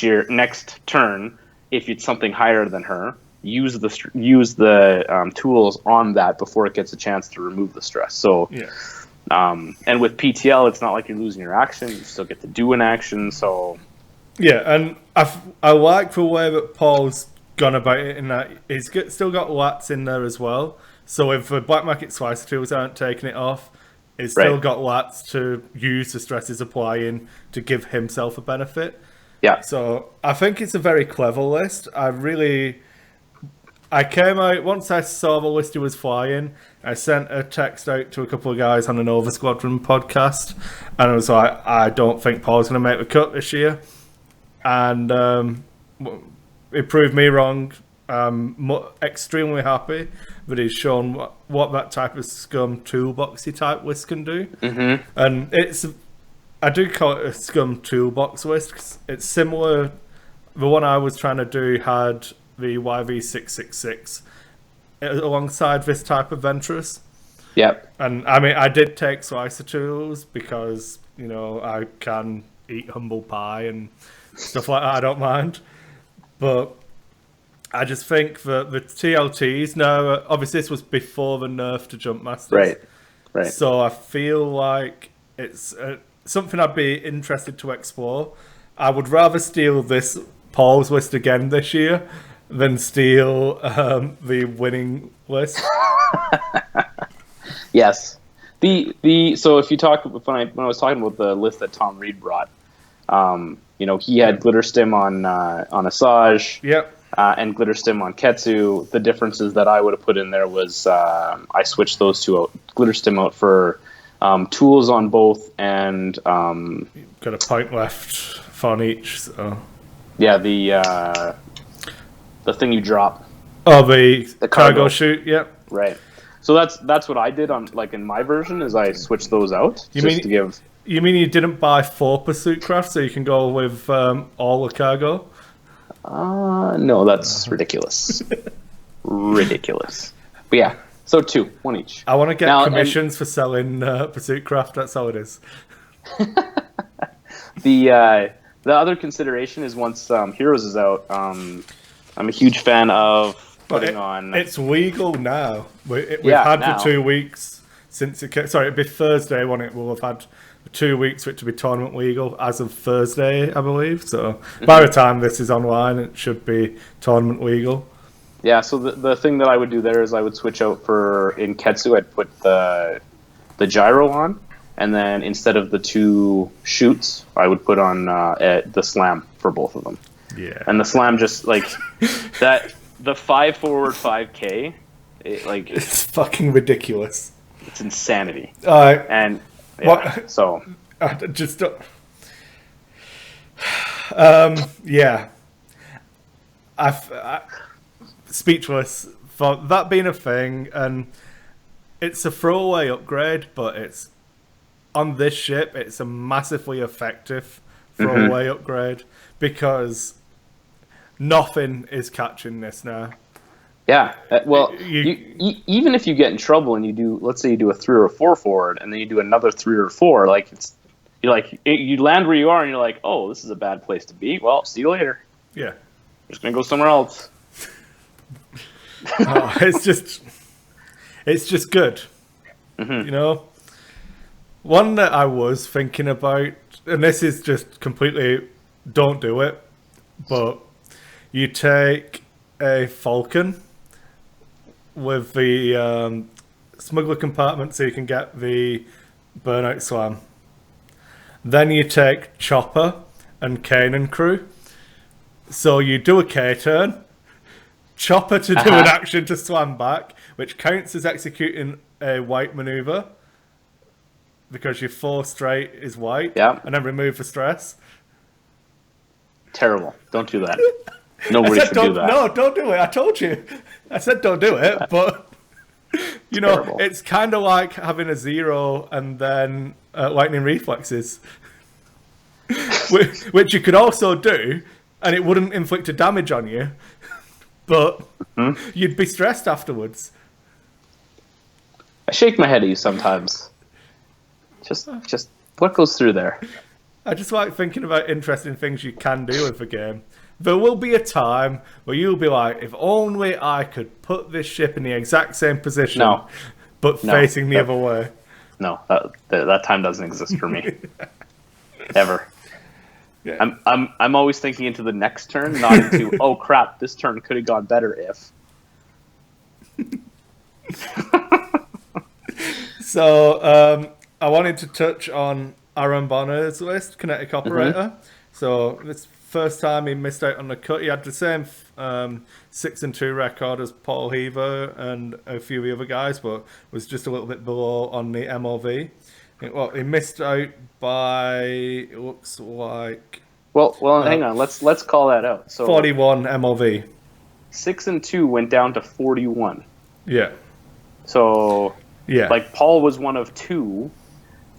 turn, if it's something higher than her, use the tools on that before it gets a chance to remove the stress. So Yeah. and with PTL, it's not like you're losing your action; you still get to do an action. So Yeah, and I like the way that Paul's gone about it, in that he's still got lats in there as well. So if the black market slicer tools aren't taking it off, he's still got lats to use the stress he's applying to give himself a benefit. yeah, So I think it's a very clever list. I came out, once I saw the list he was flying, I sent a text out to a couple of guys on the Nova Squadron podcast, and I was like, I don't think Paul's going to make the cut this year. And it proved me wrong. I'm extremely happy that he's shown what that type of scum toolboxy type list can do. Mm-hmm. And I do call it a scum toolbox list, 'cause it's similar. The one I was trying to do had the YV666 alongside this type of Ventress. yep, And I mean, I did take slicer tools because, I can eat humble pie and stuff like that. I don't mind. But I just think that the TLTs now, obviously this was before the nerf to Jump Masters. right. So I feel like it's something I'd be interested to explore. I would rather steal this Paul's list again this year than steal the winning list. Yes. So if you talk, when I was talking about the list that Tom Reed brought, he had Glitter Stim on Asajj. Yep. And Glitter Stim on Ketsu. The differences that I would have put in there was I switched those two out. Glitter Stim out for tools on both, and got a point left on each. So. Yeah, the thing you drop. Oh, the cargo chute. Yep. Right. So that's what I did on in my version, is I switched those out to give. You mean you didn't buy 4 pursuit craft so you can go with all the cargo? No, that's ridiculous. Ridiculous. But yeah, so 2, 1 each. I want to get commissions for selling pursuit craft. That's how it is. The other consideration is once Heroes is out, I'm a huge fan of putting on. It's legal now. We've had for 2 weeks since it came. Sorry, it'd be Thursday when it will have had 2 weeks for it to be tournament legal as of Thursday, I believe. So by the time this is online, it should be tournament legal. Yeah, so the thing that I would do there is I would switch out in Ketsu, I'd put the gyro on, and then instead of the 2 shoots, I would put on the slam for both of them. Yeah. And the slam just that, the 5 forward 5K, it's fucking ridiculous. It's insanity. And so I just yeah, I speechless for that being a thing, and it's a throwaway upgrade, but it's on this ship. It's a massively effective throwaway upgrade because nothing is catching this now. Yeah, well, even if you get in trouble and let's say you do a 3 or a 4 forward, and then you do another 3 or 4, you land where you are, and you're like, oh, this is a bad place to be. Well, see you later. Yeah, just gonna go somewhere else. It's just good. One that I was thinking about, and this is just completely don't do it, but you take a falcon with the smuggler compartment so you can get the burnout slam. Then you take Chopper and Kanan crew. So you do a K-turn, Chopper to do an action to slam back, which counts as executing a white maneuver because your 4 straight is white, and then remove the stress. Terrible. Don't do that. Nobody should do that. No, don't do it. I told you. I said don't do it, but you know, terrible. It's kind of like having a 0 and then lightning reflexes, which you could also do, and it wouldn't inflict a damage on you, but you'd be stressed afterwards. I shake my head at you sometimes. Just what goes through there? I just like thinking about interesting things you can do with the game. There will be a time where you'll be like, if only I could put this ship in the exact same position, but facing the other way. No, that time doesn't exist for me. Ever. Yeah. I'm always thinking into the next turn, not into, oh crap, this turn could have gone better if. So, I wanted to touch on Aaron Bonner's list, Kinetic Operator. So, this first time he missed out on the cut. He had the same 6-2 record as Paul Heaver and a few of the other guys, but was just a little bit below on the MOV. Well, he missed out by, it looks like... Well, hang on. Let's call that out. So 41 MOV. 6-2 went down to 41. Yeah. So, like, Paul was one of 2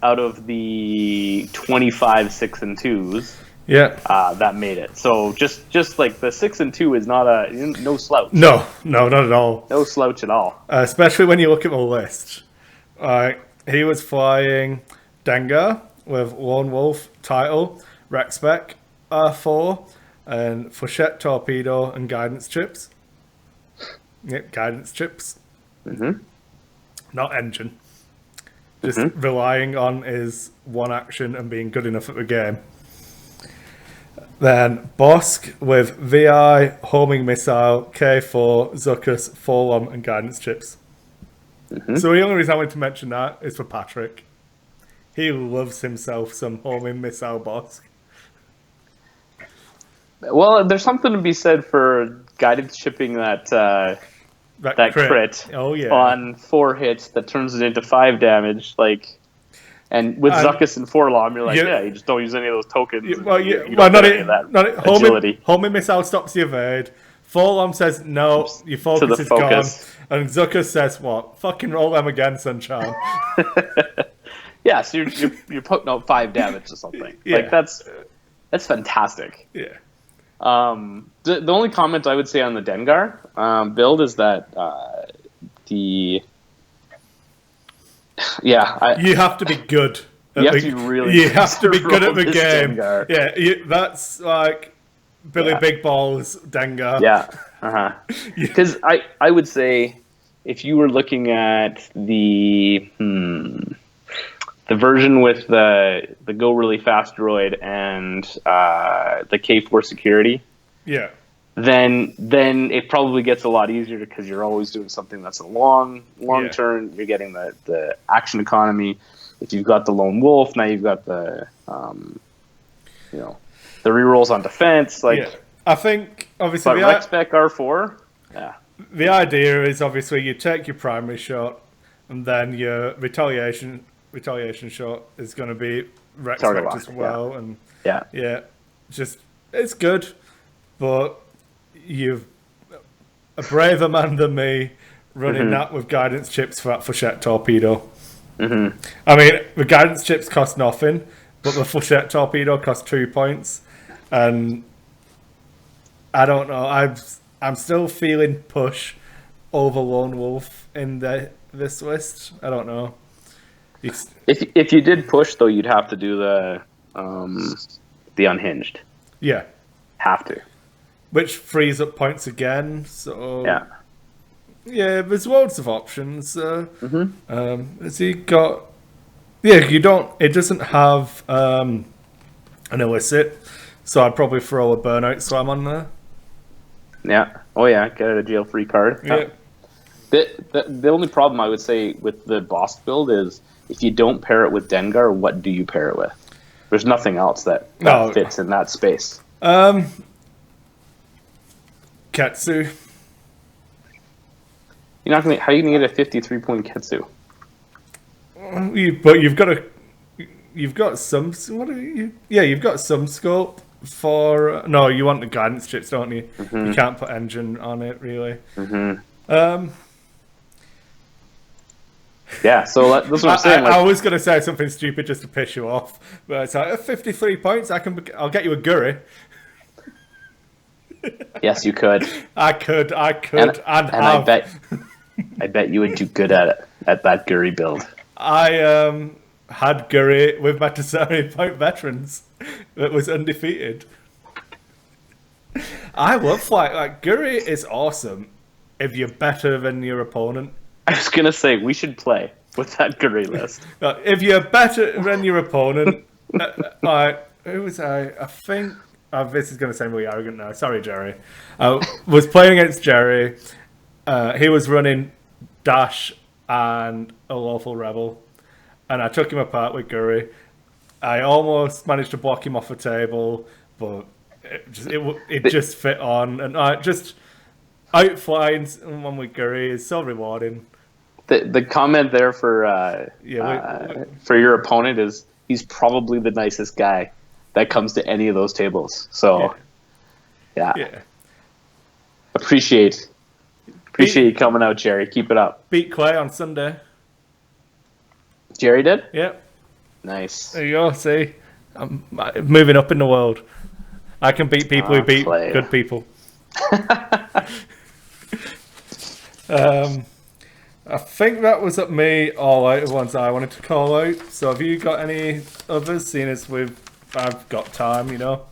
out of the 25 6-2s. Yeah. That made it. So just like the 6-2 is not no slouch. No, not at all. No slouch at all. Especially when you look at the list. He was flying Dengar with Lone Wolf title, Rec Spec, R4, and Flechette torpedo and guidance chips. Yep, guidance chips. Not engine. Just relying on his one action and being good enough at the game. Then Bosk with VI, homing missile, K4, Zuckus, Forlom, and guidance chips. So the only reason I wanted to mention that is for Patrick. He loves himself some homing missile Bosk. Well, there's something to be said for guidance chipping that crit on 4 hits that turns it into 5 damage. Like, and with Zuckus and Forlom, you're like, you just don't use any of those tokens. You don't get any of that agility. Homing missile stops the evade. Forlom says, no, your focus is gone. And Zuckus says, what? Fucking roll them again, Sunshine. Yeah, so you're putting out 5 damage or something. Like, that's fantastic. Yeah. The only comment I would say on the Dengar build is that you have to be good. You have to be really. You have to be good at the game. Dengar. Yeah, that's like Billy Big Balls Dengar. Yeah, because I would say if you were looking at the version with the go really fast droid and the K4 security, then it probably gets a lot easier because you're always doing something that's a long turn. You're getting the action economy. If you've got the Lone Wolf, now you've got the the rerolls on defense. Like, I think obviously the Rec Spec R4. Yeah. The idea is obviously you take your primary shot, and then your retaliation shot is going to be Rec Spec as well, and just it's good, but you've a braver man than me running that with guidance chips for that Flechette torpedo. I mean, the guidance chips cost nothing, but the Flechette torpedo costs 2 points, and I don't know. I'm still feeling push over Lone Wolf in this list. I don't know. If you did push though, you'd have to do the unhinged. Yeah, have to. Which frees up points again. So yeah, there's loads of options. Has he got? Yeah, you don't. It doesn't have an illicit, so I'd probably throw a burnout slam on there. Yeah. Oh yeah, get out of jail free card. Yeah. The only problem I would say with the boss build is if you don't pair it with Dengar, what do you pair it with? There's nothing else that No. fits in that space. Ketsu. You're not gonna. How are you gonna get a 53-point Ketsu? But you've got some. What are you? Yeah, you've got some scope for. No, you want the guidance chips, don't you? Mm-hmm. You can't put engine on it, really. Mm-hmm. Yeah, so that's what I'm saying. I was going to say something stupid just to piss you off, but it's like 53 points. I'll get you a Guri. Yes, you could. I could, and I bet you would do good at that Guri build. I had Guri with my Tasari point veterans that was undefeated. I love like Guri is awesome if you're better than your opponent. I was gonna say we should play with that Guri list. If you're better than your opponent, who was I? I think this is going to sound really arrogant now. Sorry, Jerry. Was playing against Jerry. He was running Dash and a Lawful Rebel, and I took him apart with Guri. I almost managed to block him off the table, but it just fit on, and just outflying someone with Guri is so rewarding. The comment there for your opponent is he's probably the nicest guy that comes to any of those tables. So, yeah. Appreciate you coming out, Jerry. Keep it up. Beat Clay on Sunday. Jerry did? Yep. Nice. There you go. See, I'm moving up in the world. I can beat people who beat Clay. Good people. I think that was at me all out of the ones I wanted to call out. So have you got any others, seeing as I've got time, you know?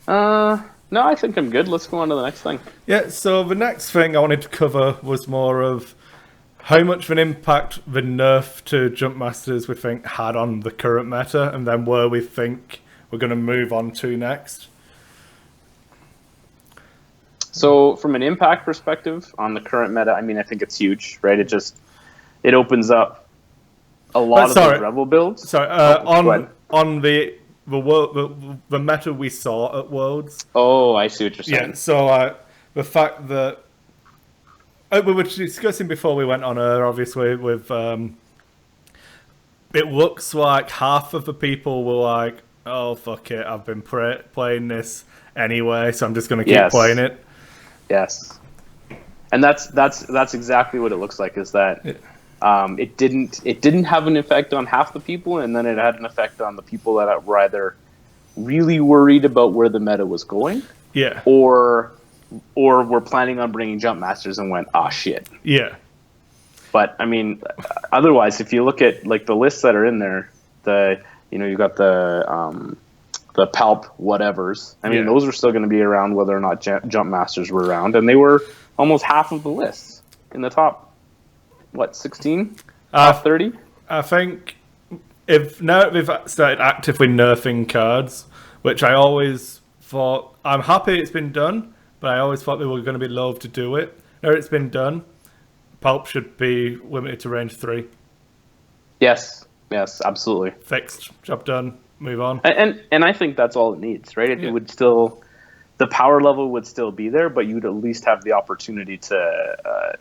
No, I think I'm good. Let's go on to the next thing. Yeah, so the next thing I wanted to cover was more of how much of an impact the nerf to Jump Masters we think had on the current meta, and then where we think we're going to move on to next. So from an impact perspective on the current meta, I mean, I think it's huge, right? It opens up a lot of those Rebel builds. Sorry, on the meta we saw at Worlds. Oh, I see what you're saying. Yeah, so the fact that we were discussing before we went on air, obviously, with it looks like half of the people were like, "Oh fuck it, I've been playing this anyway, so I'm just going to keep playing it." Yes, and that's exactly what it looks like. Is that it didn't have an effect on half the people, and then it had an effect on the people that were either really worried about where the meta was going, or were planning on bringing Jump Masters and went, "Ah, shit." Yeah. But I mean, otherwise, if you look at like the lists that are in there, you got the Palp whatevers. I mean, those are still going to be around whether or not Jump Masters were around, and they were almost half of the lists in the top. What, 16? Top 30? I think now they've started actively nerfing cards, which I always thought, I'm happy it's been done, but I always thought they were going to be loath to do it. Now it's been done, Pulp should be limited to range 3. Yes, absolutely. Fixed, job done, move on. And I think that's all it needs, right? It would still, the power level would still be there, but you'd at least have the opportunity to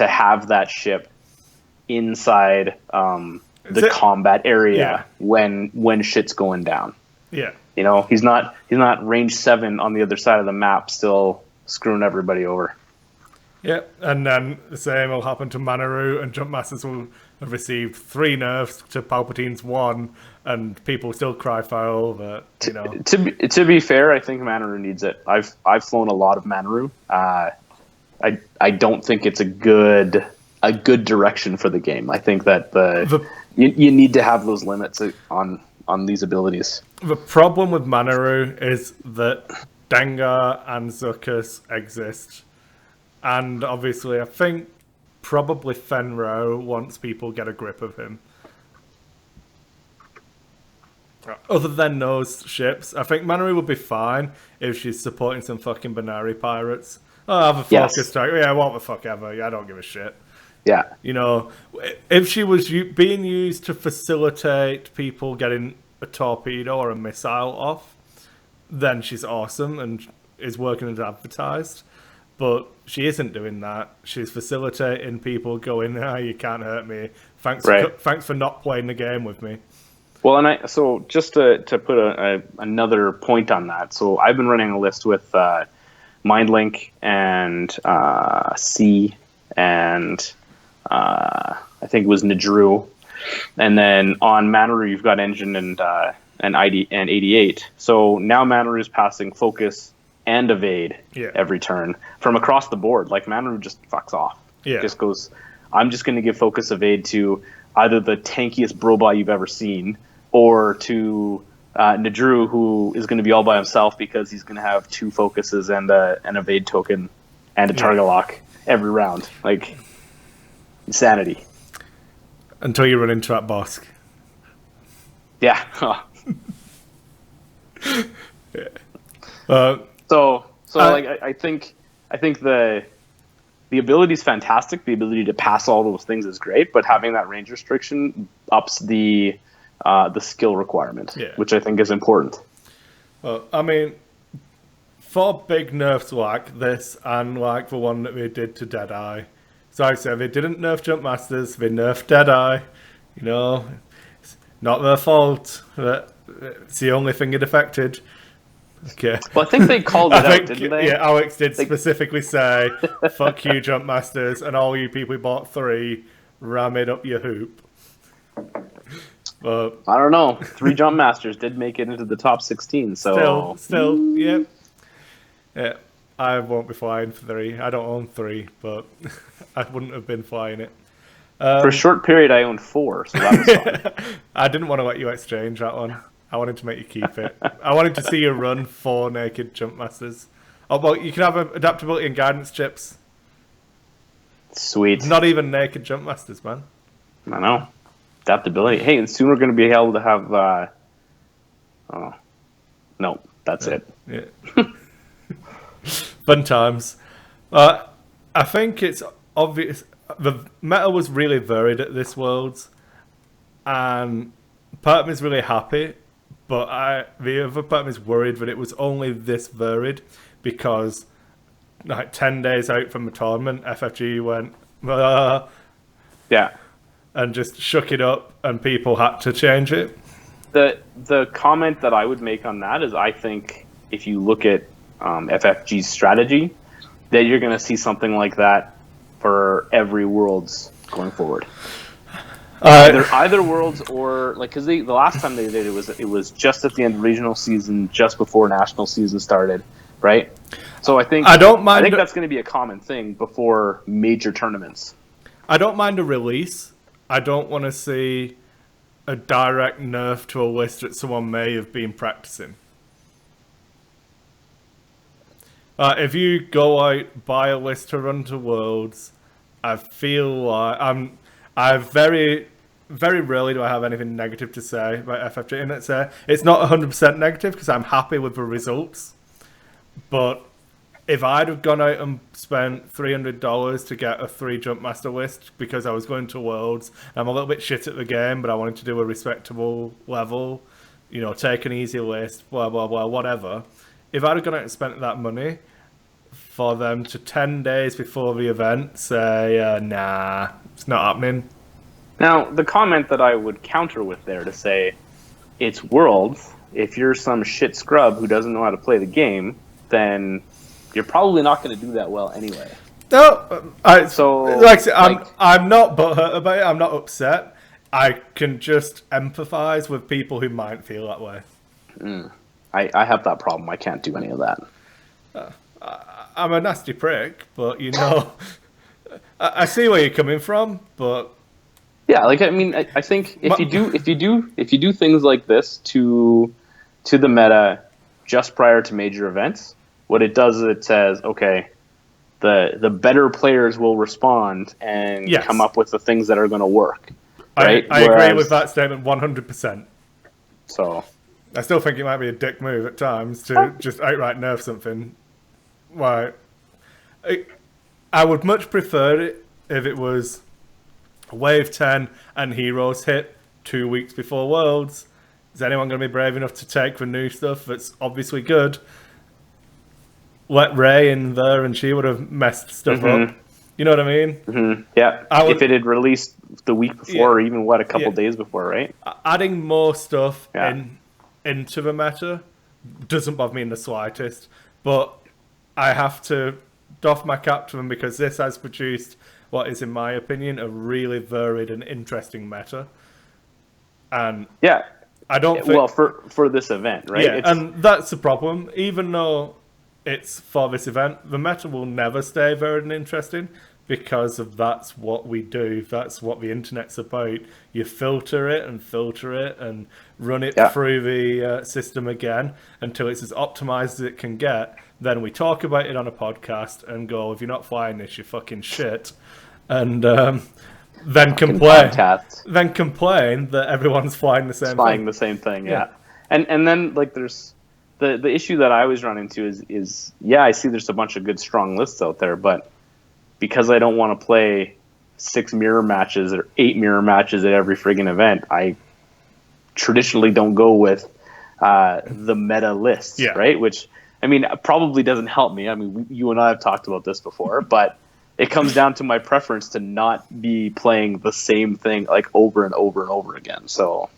have that ship inside the combat area when shit's going down. Yeah. You know, he's not range 7 on the other side of the map still screwing everybody over. Yeah, and then the same will happen to Manaru, and Jump Masters will have received 3 nerfs to Palpatine's 1, and people still cry foul that, you know. To be fair, I think Manaru needs it. I've flown a lot of Manaru. I don't think it's a good direction for the game. I think that you need to have those limits on these abilities. The problem with Manaru is that Dengar and Zuckuss exist. And obviously, I think probably Fenro once people get a grip of him. Other than those ships, I think Manary would be fine if she's supporting some fucking Banari pirates. Oh, have a focus tank. Yeah, what the fuck ever. Yeah, I don't give a shit. Yeah. You know, if she was being used to facilitate people getting a torpedo or a missile off, then she's awesome and is working as advertised. But she isn't doing that. She's facilitating people going, you can't hurt me. Thanks for not playing the game with me. Well, so just to put another point on that, so I've been running a list with MindLink and C and I think it was Nadru, and then on Manaru you've got Engine and 88. So now Manaru is passing Focus and Evade every turn from across the board. Like Manaru just fucks off. Yeah, just goes. I'm just going to give Focus Evade to either the tankiest Brobot you've ever seen, or to Nadru, who is going to be all by himself because he's going to have 2 focuses and an evade token and a target lock every round. Like, insanity. Until you run into that Bosk. Yeah. I think the ability is fantastic. The ability to pass all those things is great, but having that range restriction ups the skill requirement, which I think is important. Well, I mean, for big nerfs like this, and like the one that we did to Deadeye, so I said they didn't nerf Jump Masters, they nerfed Deadeye. You know, it's not their fault. It's the only thing it affected. Okay. Well, I think they called it out, didn't they? Yeah, Alex did specifically say, "Fuck you, Jump Masters, and all you people who bought 3, ram it up your hoop." But I don't know. 3 Jump Masters did make it into the top 16, so still, yeah. I won't be flying for 3. I don't own 3, but I wouldn't have been flying it. For a short period, I owned 4, so that was fun. I didn't want to let you exchange that one. I wanted to make you keep it. I wanted to see you run 4 naked Jump Masters. Oh, well, you can have adaptability and guidance chips. Sweet. Not even naked Jump Masters, man. I know. Adaptability. Hey, and soon we're going to be able to have... Oh. No, that's it. Yeah. Fun times. I think it's obvious... The meta was really varied at this Worlds. And part of me is really happy. But the other part of me is worried that it was only this varied. Because like 10 days out from the tournament, FFG went... Yeah. And just shook it up, and people had to change it. The comment that I would make on that is, I think if you look at FFG's strategy, that you're going to see something like that for every Worlds going forward. Either Worlds or because the last time they did it was just at the end of regional season, just before national season started, right? So I think that's going to be a common thing before major tournaments. I don't mind a release. I don't want to see a direct nerf to a list that someone may have been practicing. If you go out, buy a list to run to Worlds, I feel like I very, very rarely do I have anything negative to say about FFG. And it's not 100% negative because I'm happy with the results. But if I'd have gone out and spent $300 to get a 3 Jump Master list because I was going to Worlds, I'm a little bit shit at the game, but I wanted to do a respectable level, you know, take an easy list, blah, blah, blah, whatever. If I'd have gone out and spent that money for them to 10 days before the event say, nah, it's not happening. Now, the comment that I would counter with there to say, it's Worlds, if you're some shit scrub who doesn't know how to play the game, then you're probably not going to do that well anyway. No, I'm not butthurt about it. I'm not upset. I can just empathize with people who might feel that way. I have that problem. I can't do any of that. I'm a nasty prick, but you know, I see where you're coming from. But yeah, like I mean, I think if you do things like this to the meta just prior to major events, what it does is it says, okay, the better players will respond and come up with the things that are going to work. Right? I agree with that statement 100%. So I still think it might be a dick move at times to just outright nerf something. Why? I would much prefer it if it was Wave 10 and Heroes hit 2 weeks before Worlds. Is anyone going to be brave enough to take the new stuff that's obviously good? Let Ray in there and she would have messed stuff up. You know what I mean? Mm-hmm. Yeah. If it had released the week before or even, a couple days before, right? Adding more stuff into the meta doesn't bother me in the slightest. But I have to doff my cap to them because this has produced what is, in my opinion, a really varied and interesting meta. And I don't think... Well, for this event, right? Yeah, and that's the problem. Even though it's for this event, the meta will never stay varied and interesting because of that's what we do. That's what the internet's about. You filter it and run it through the system again until it's as optimized as it can get. Then we talk about it on a podcast and go, if you're not flying this, you're fucking shit. And then complain that everyone's flying the same thing. Yeah. And then like there's the issue that I always run into is I see there's a bunch of good strong lists out there, but because I don't want to play 6 mirror matches or 8 mirror matches at every friggin' event, I traditionally don't go with the meta lists, right? Which, I mean, probably doesn't help me. I mean, you and I have talked about this before, but it comes down to my preference to not be playing the same thing like over and over and over again. So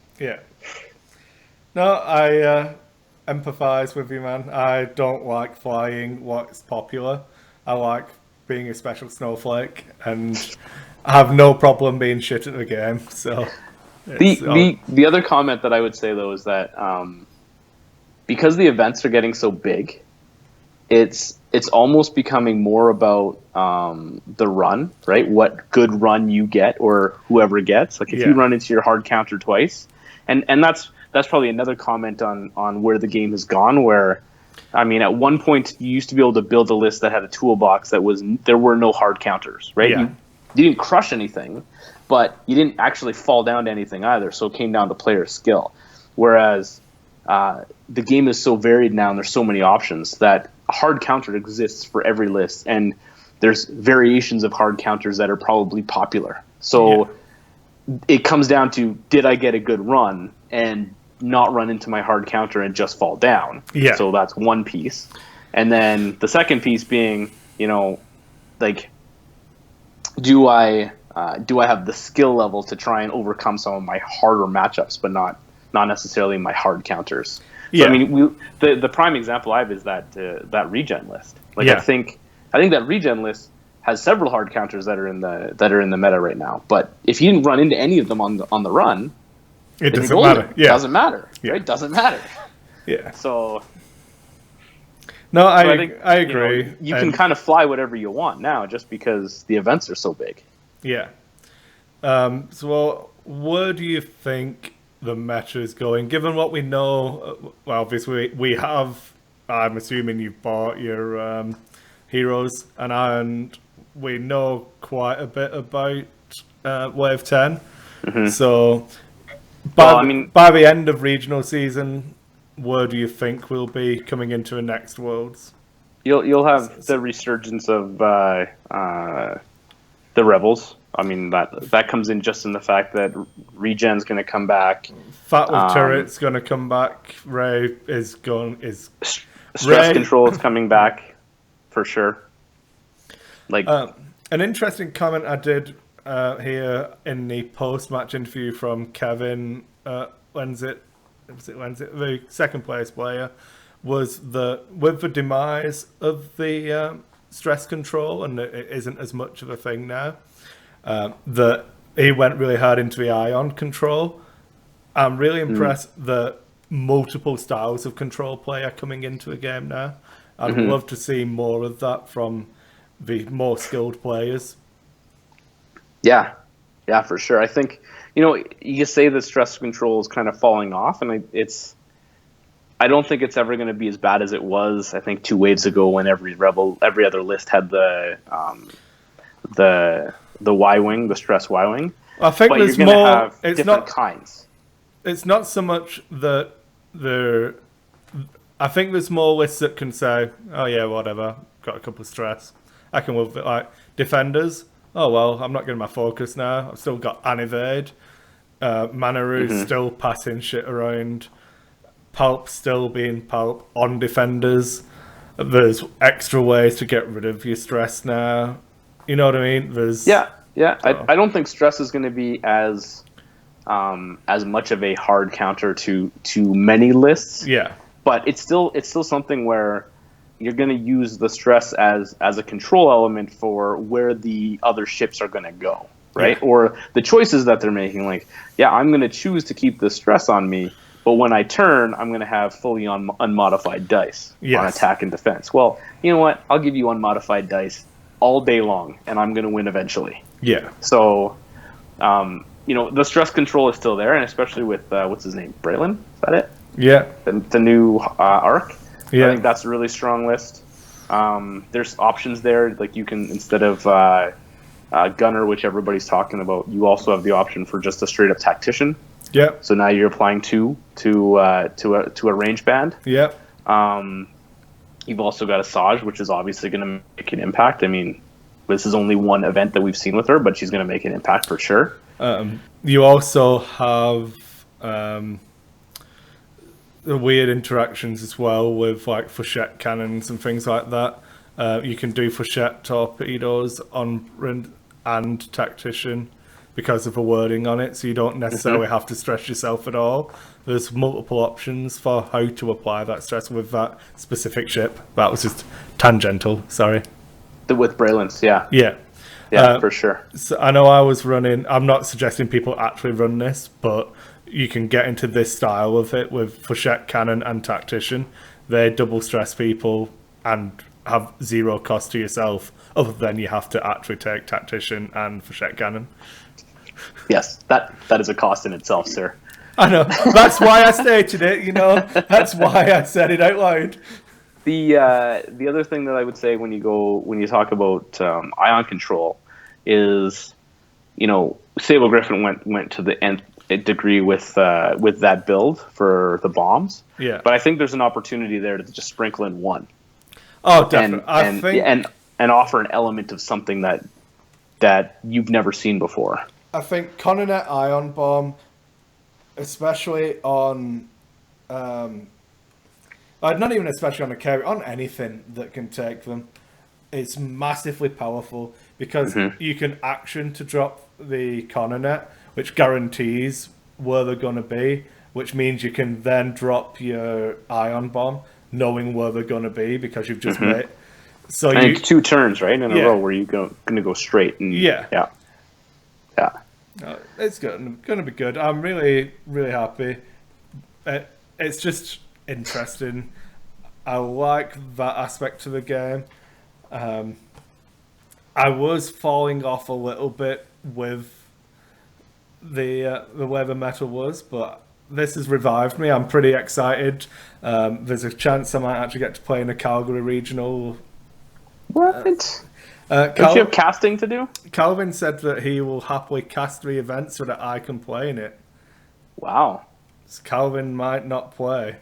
no, I empathize with you, man. I don't like flying what's popular. I like being a special snowflake, and I have no problem being shit at the game. So the other comment that I would say though is that because the events are getting so big, it's almost becoming more about the run, right? What good run you get or whoever gets. Like if you run into your hard counter twice, and that's probably another comment on where the game has gone, where I mean, at one point you used to be able to build a list that had a toolbox there were no hard counters, right? You didn't crush anything, but you didn't actually fall down to anything either. So it came down to player skill. Whereas the game is so varied now and there's so many options that a hard counter exists for every list. And there's variations of hard counters that are probably popular. So it comes down to, did I get a good run and not run into my hard counter and just fall down? So that's one piece. And then the second piece being, like, do I have the skill level to try and overcome some of my harder matchups, but not necessarily my hard counters? So, I mean, the prime example I have is that regen list. Like, I think that regen list has several hard counters that are in the meta right now. But if you didn't run into any of them on the run, it doesn't matter. It doesn't matter. Right? It doesn't matter. So. No, I agree. You can kind of fly whatever you want now, just because the events are so big. So, where do you think the meta is going? Given what we know, well, obviously we have. I'm assuming you've bought your heroes, and we know quite a bit about Wave 10. So, by the end of regional season, where do you think we'll be coming into the next Worlds? You'll have the resurgence of the Rebels. I mean, that comes in just in the fact that Regen's going to come back. Fat with Turret's going to come back. Ray is gone. Stress Control is coming back for sure. Like an interesting comment I did here in the post-match interview from Kevin the second place player, was that with the demise of the stress control, and it isn't as much of a thing now, that he went really hard into the ion control. I'm really impressed that multiple styles of control play are coming into a game now. I'd love to see more of that from the more skilled players. Yeah, for sure. I think, you say the stress control is kind of falling off, and I don't think it's ever going to be as bad as it was, I think, 2 waves ago when every other list had the Y-wing, the stress Y-wing. I think but there's you're more. Have different kinds. It's not so much that I think there's more lists that can say, oh yeah, whatever, got a couple of stress. I can move it. Like defenders, oh well, I'm not getting my focus now. I've still got an evade. Manaru's still passing shit around. Pulp still being pulp on defenders. There's extra ways to get rid of your stress now. You know what I mean? Yeah. I don't think stress is going to be as much of a hard counter to many lists. Yeah. But it's still something where you're going to use the stress as a control element for where the other ships are going to go, right? Yeah. Or the choices that they're making. Like, yeah, I'm going to choose to keep the stress on me, but when I turn, I'm going to have fully unmodified dice on attack and defense. Well, you know what? I'll give you unmodified dice all day long, and I'm going to win eventually. Yeah. So, the stress control is still there, and especially with what's his name, Braylon? Is that it? Yeah. The new arc. Yeah. I think that's a really strong list. There's options there, like you can, instead of gunner, which everybody's talking about, you also have the option for just a straight up tactician. Yeah. So now you're applying 2 to a range band. Yeah. You've also got a Saj, which is obviously going to make an impact. I mean, this is only one event that we've seen with her, but she's going to make an impact for sure. You also have the weird interactions as well with like Fourchette cannons and things like that. You can do Fourchette torpedoes on and tactician because of the wording on it, so you don't necessarily have to stress yourself at all. There's multiple options for how to apply that stress with that specific ship. That was just tangential, sorry. With Braylon's, yeah. Yeah. Yeah, for sure. So I know I was running, I'm not suggesting people actually run this, but you can get into this style of it with Fourchette cannon and tactician. They double stress people and have zero cost to yourself, other than you have to actually take tactician and Fourchette cannon. Yes, that is a cost in itself, sir. I know. That's why I stated it, That's why I said it out loud. The other thing that I would say when you talk about ion control is, Sable Griffin went to the nth degree with that build for the bombs. Yeah. But I think there's an opportunity there to just sprinkle in 1. Oh, definitely. And offer an element of something that you've never seen before. I think Coronet Ion Bomb, especially on, not even especially on a carry, on anything that can take them, it's massively powerful because you can action to drop the Coronet, which guarantees where they're going to be, which means you can then drop your Ion Bomb knowing where they're going to be because you've just made. So and it's 2 turns, right, in a row where you're going to go straight. And, yeah. It's going to be good. I'm really, really happy. It's just interesting. I like that aspect of the game. I was falling off a little bit with the way the meta was, but this has revived me. I'm pretty excited. There's a chance I might actually get to play in a Calgary regional. What? Don't you have casting to do? Calvin said that he will happily cast the event so that I can play in it. Wow. So Calvin might not play.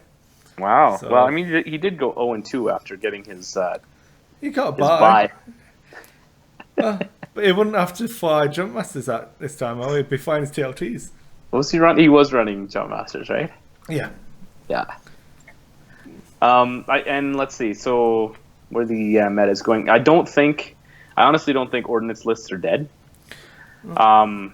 Wow. So, well, I mean, he did go 0-2 after getting his he got a bye. But he wouldn't have to fly Jump Masters at this time. He'd be flying his TLTs. Was he running? He was running Jump Masters, right? Yeah. Yeah. And let's see. So where the meta is going, I honestly don't think ordnance lists are dead. I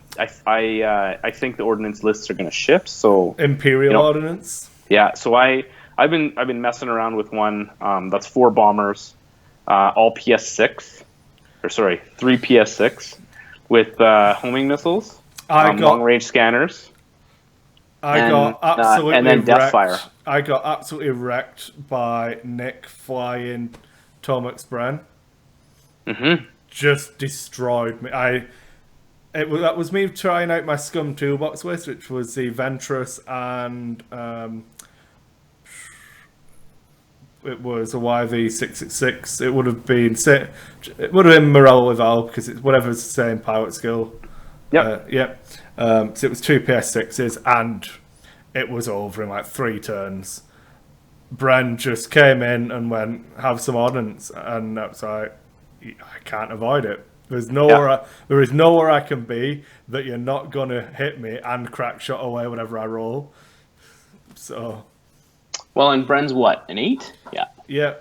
think the ordnance lists are going to shift. So Imperial ordnance. Yeah. So I've been messing around with one that's 4 bombers, all PS6, 3 PS6 with homing missiles, long range scanners. I got absolutely and then wrecked. Deathfire. I got absolutely wrecked by Nick flying Tomahawk's Bren. Just destroyed me. That was me trying out my Scum toolbox list, which was the Ventress and it was a YV666. It would have been Morale with Al because it's whatever's the same pilot skill. Yep. So it was 2 PS6s and it was over in like 3 turns. Bren just came in and went, have some ordnance, and that's like, I can't avoid it. There is nowhere I can be that you're not gonna hit me and crack shot away whenever I roll. So, well, and Bren's what, an 8? Yeah. Yeah.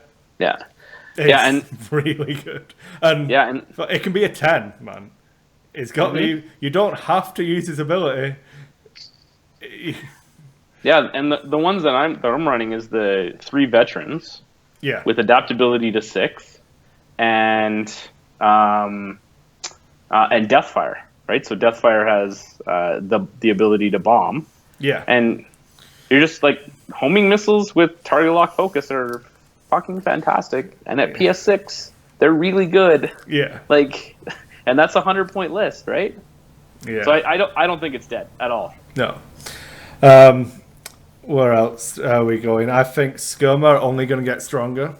Yeah, and really good. And it can be a 10, man. It's got you don't have to use his ability. Yeah, and the ones that I'm running is the 3 veterans. Yeah. With adaptability to 6, and Deathfire, right? So Deathfire has the ability to bomb. Yeah. And you're just like, homing missiles with target lock focus are fucking fantastic. And at PS6, they're really good. Yeah. Like, and that's a 100-point list, right? Yeah. So I don't think it's dead at all. No. Where else are we going? I think Scum are only going to get stronger.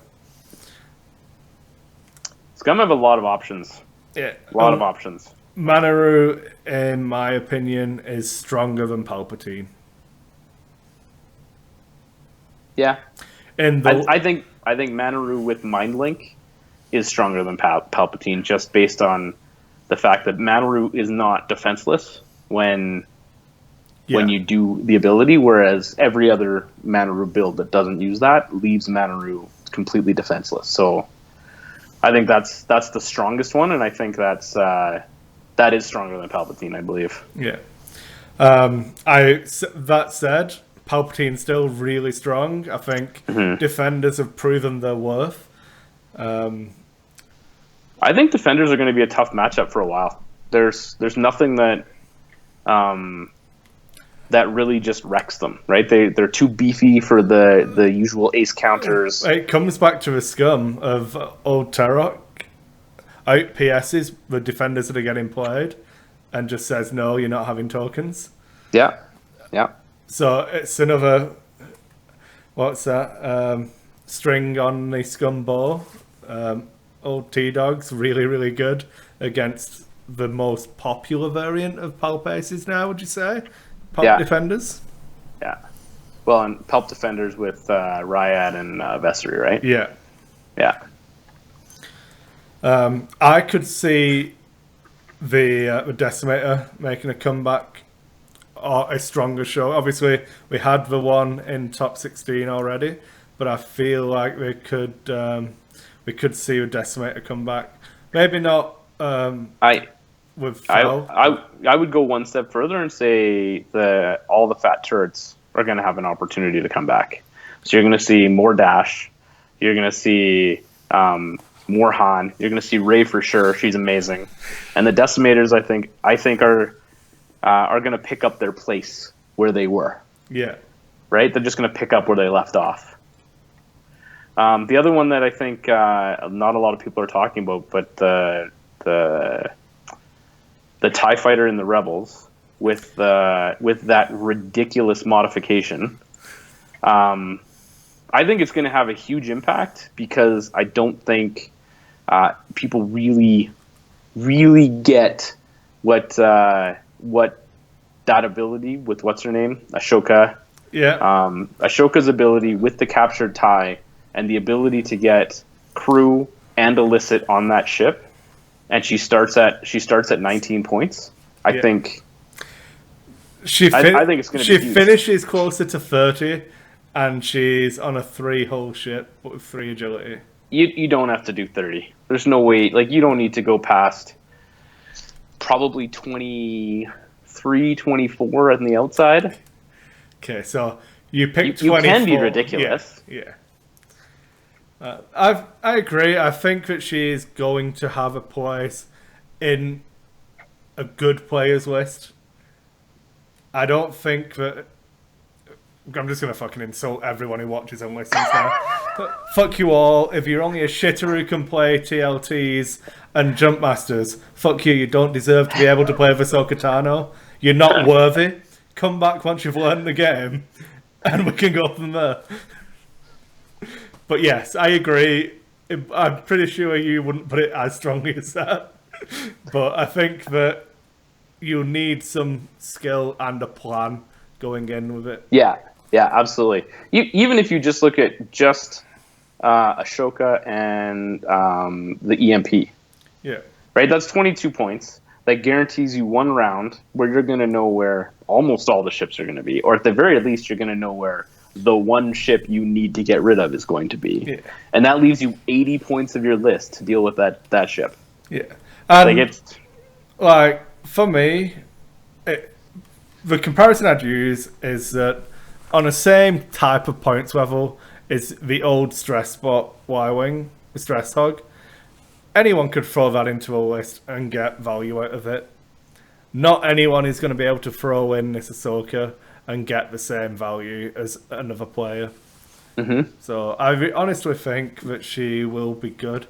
Scum have a lot of options. Yeah. A lot of options. Manaru, in my opinion, is stronger than Palpatine. Yeah. I think Manaru with Mind Link is stronger than Palpatine, just based on the fact that Manaru is not defenseless when you do the ability, whereas every other Manaru build that doesn't use that leaves Manaru completely defenseless. So I think that's the strongest one, and I think that is stronger than Palpatine, I believe. Yeah. That said, Palpatine's still really strong. I think defenders have proven their worth. I think defenders are going to be a tough matchup for a while. There's nothing that that really just wrecks them, right? They're too beefy for the usual ace counters. It comes back to a Scum of old Tarok out PSs the defenders that are getting played and just says, no, you're not having tokens. Yeah. So it's another, what's that, string on the Scum bow. Old T-Dog's really, really good against the most popular variant of Palp Aces now, would you say? Palp defenders? Yeah. Well, and Palp defenders with Ryad and Vessery, right? Yeah. Yeah. I could see the Decimator making a comeback or a stronger show. Obviously, we had the one in top 16 already, but I feel like we could see a Decimator come back. Maybe not with Fel. I would go one step further and say that all the fat turrets are going to have an opportunity to come back. So you're going to see more Dash. You're going to see more Han. You're going to see Rey for sure. She's amazing. And the Decimators, I think are going to pick up their place where they were. Yeah. Right? They're just going to pick up where they left off. The other one that I think not a lot of people are talking about, but the TIE Fighter in the Rebels with that ridiculous modification, I think it's going to have a huge impact because I don't think people really get what that ability with what's her name, Ashoka. Yeah. Ashoka's ability with the captured TIE and the ability to get crew and illicit on that ship, and she starts at 19 points. I think I think it's going to be huge. She finishes closer to 30, and she's on a 3-hull ship but with 3 agility. You don't have to do 30. There's no way. Like, you don't need to go past probably 23, 24 on the outside. Okay, so you pick 24. You can be ridiculous. Yeah. I agree. I think that she is going to have a place in a good players list. I don't think that... I'm just going to fucking insult everyone who watches and listens now. Fuck you all. If you're only a shitter who can play TLTs and Jump Masters, fuck you. You don't deserve to be able to play Ahsoka Tano. You're not worthy. Come back once you've learned the game, and we can go from there. But yes, I agree. I'm pretty sure you wouldn't put it as strongly as that. But I think that you need some skill and a plan going in with it. Yeah, absolutely. Even if you just look at just Ashoka and the EMP, Yeah. right? That's 22 points. That guarantees you one round where you're going to know where almost all the ships are going to be, or at the very least, you're going to know where the one ship you need to get rid of is going to be. Yeah. And that leaves you 80 points of your list to deal with that ship. Yeah. And Like, it's like for me, the comparison I'd use is that on the same type of points level is the old stress spot Y-Wing, the stress hog. Anyone could throw that into a list and get value out of it. Not anyone is going to be able to throw in this Ahsoka and get the same value as another player. Mm-hmm. So I honestly think that she will be good.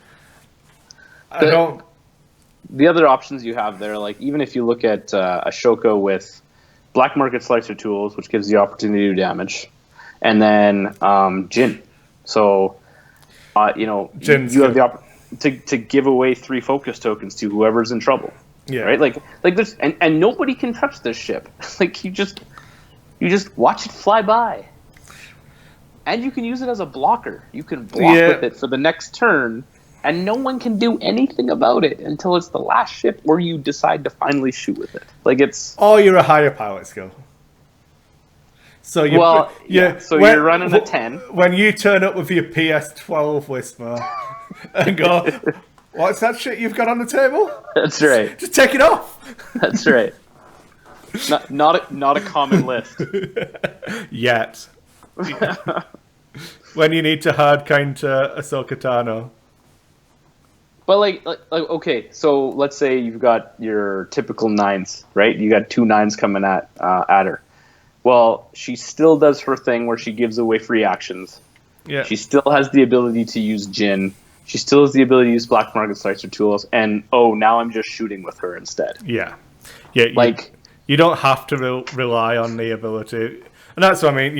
The other options you have there, like even if you look at Ashoka with Black Market Slicer tools, which gives you opportunity to do damage, and then Jin. So, Jin's you have the opportunity to give away 3 focus tokens to whoever's in trouble. Yeah. Right? Like this, and nobody can touch this ship. Like you just watch it fly by. And you can use it as a blocker. You can block with it for the next turn, and no one can do anything about it until it's the last ship where you decide to finally shoot with it. Like it's or you're a higher pilot skill. So you you're running a 10. When you turn up with your PS12 Whisper and go, what's that shit you've got on the table? That's right. Just take it off. That's right. Not a common list. Yet. When you need to hard counter Ahsoka Tano. But like okay, so let's say you've got your typical 9s, right? You got 2 9s coming at her. Well, she still does her thing where she gives away free actions. Yeah. She still has the ability to use Jin. She still has the ability to use Black Market Slicer tools. And now I'm just shooting with her instead. Yeah. Yeah. You don't have to rely on the ability, and that's what I mean.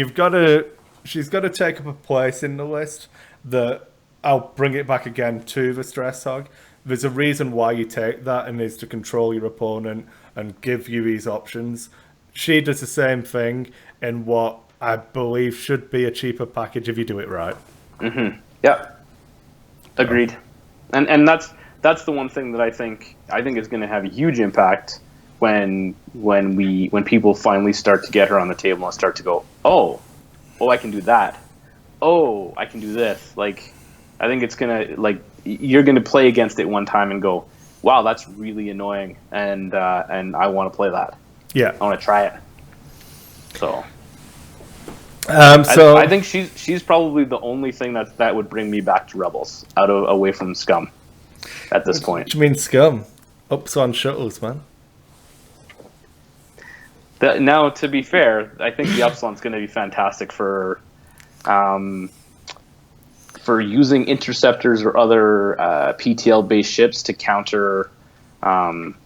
She's got to take up a place in the list that I'll bring it back again to the stress hog. There's a reason why you take that, and is to control your opponent and give you these options. She does the same thing in what I believe should be a cheaper package if you do it right. Mm-hmm. Yeah. Agreed. And that's the one thing that I think is going to have a huge impact when people finally start to get her on the table and start to go, oh, I can do that. Oh, I can do this. Like, I think it's gonna, like, you're gonna play against it one time and go, wow, that's really annoying, and I want to play that. Yeah, I want to try it. So, I think she's probably the only thing that would bring me back to Rebels, away from Scum, at this point. What do you mean Scum? Ups on shuttles, man. Now, to be fair, I think the Upsilon's going to be fantastic for using interceptors or other PTL-based ships to counter some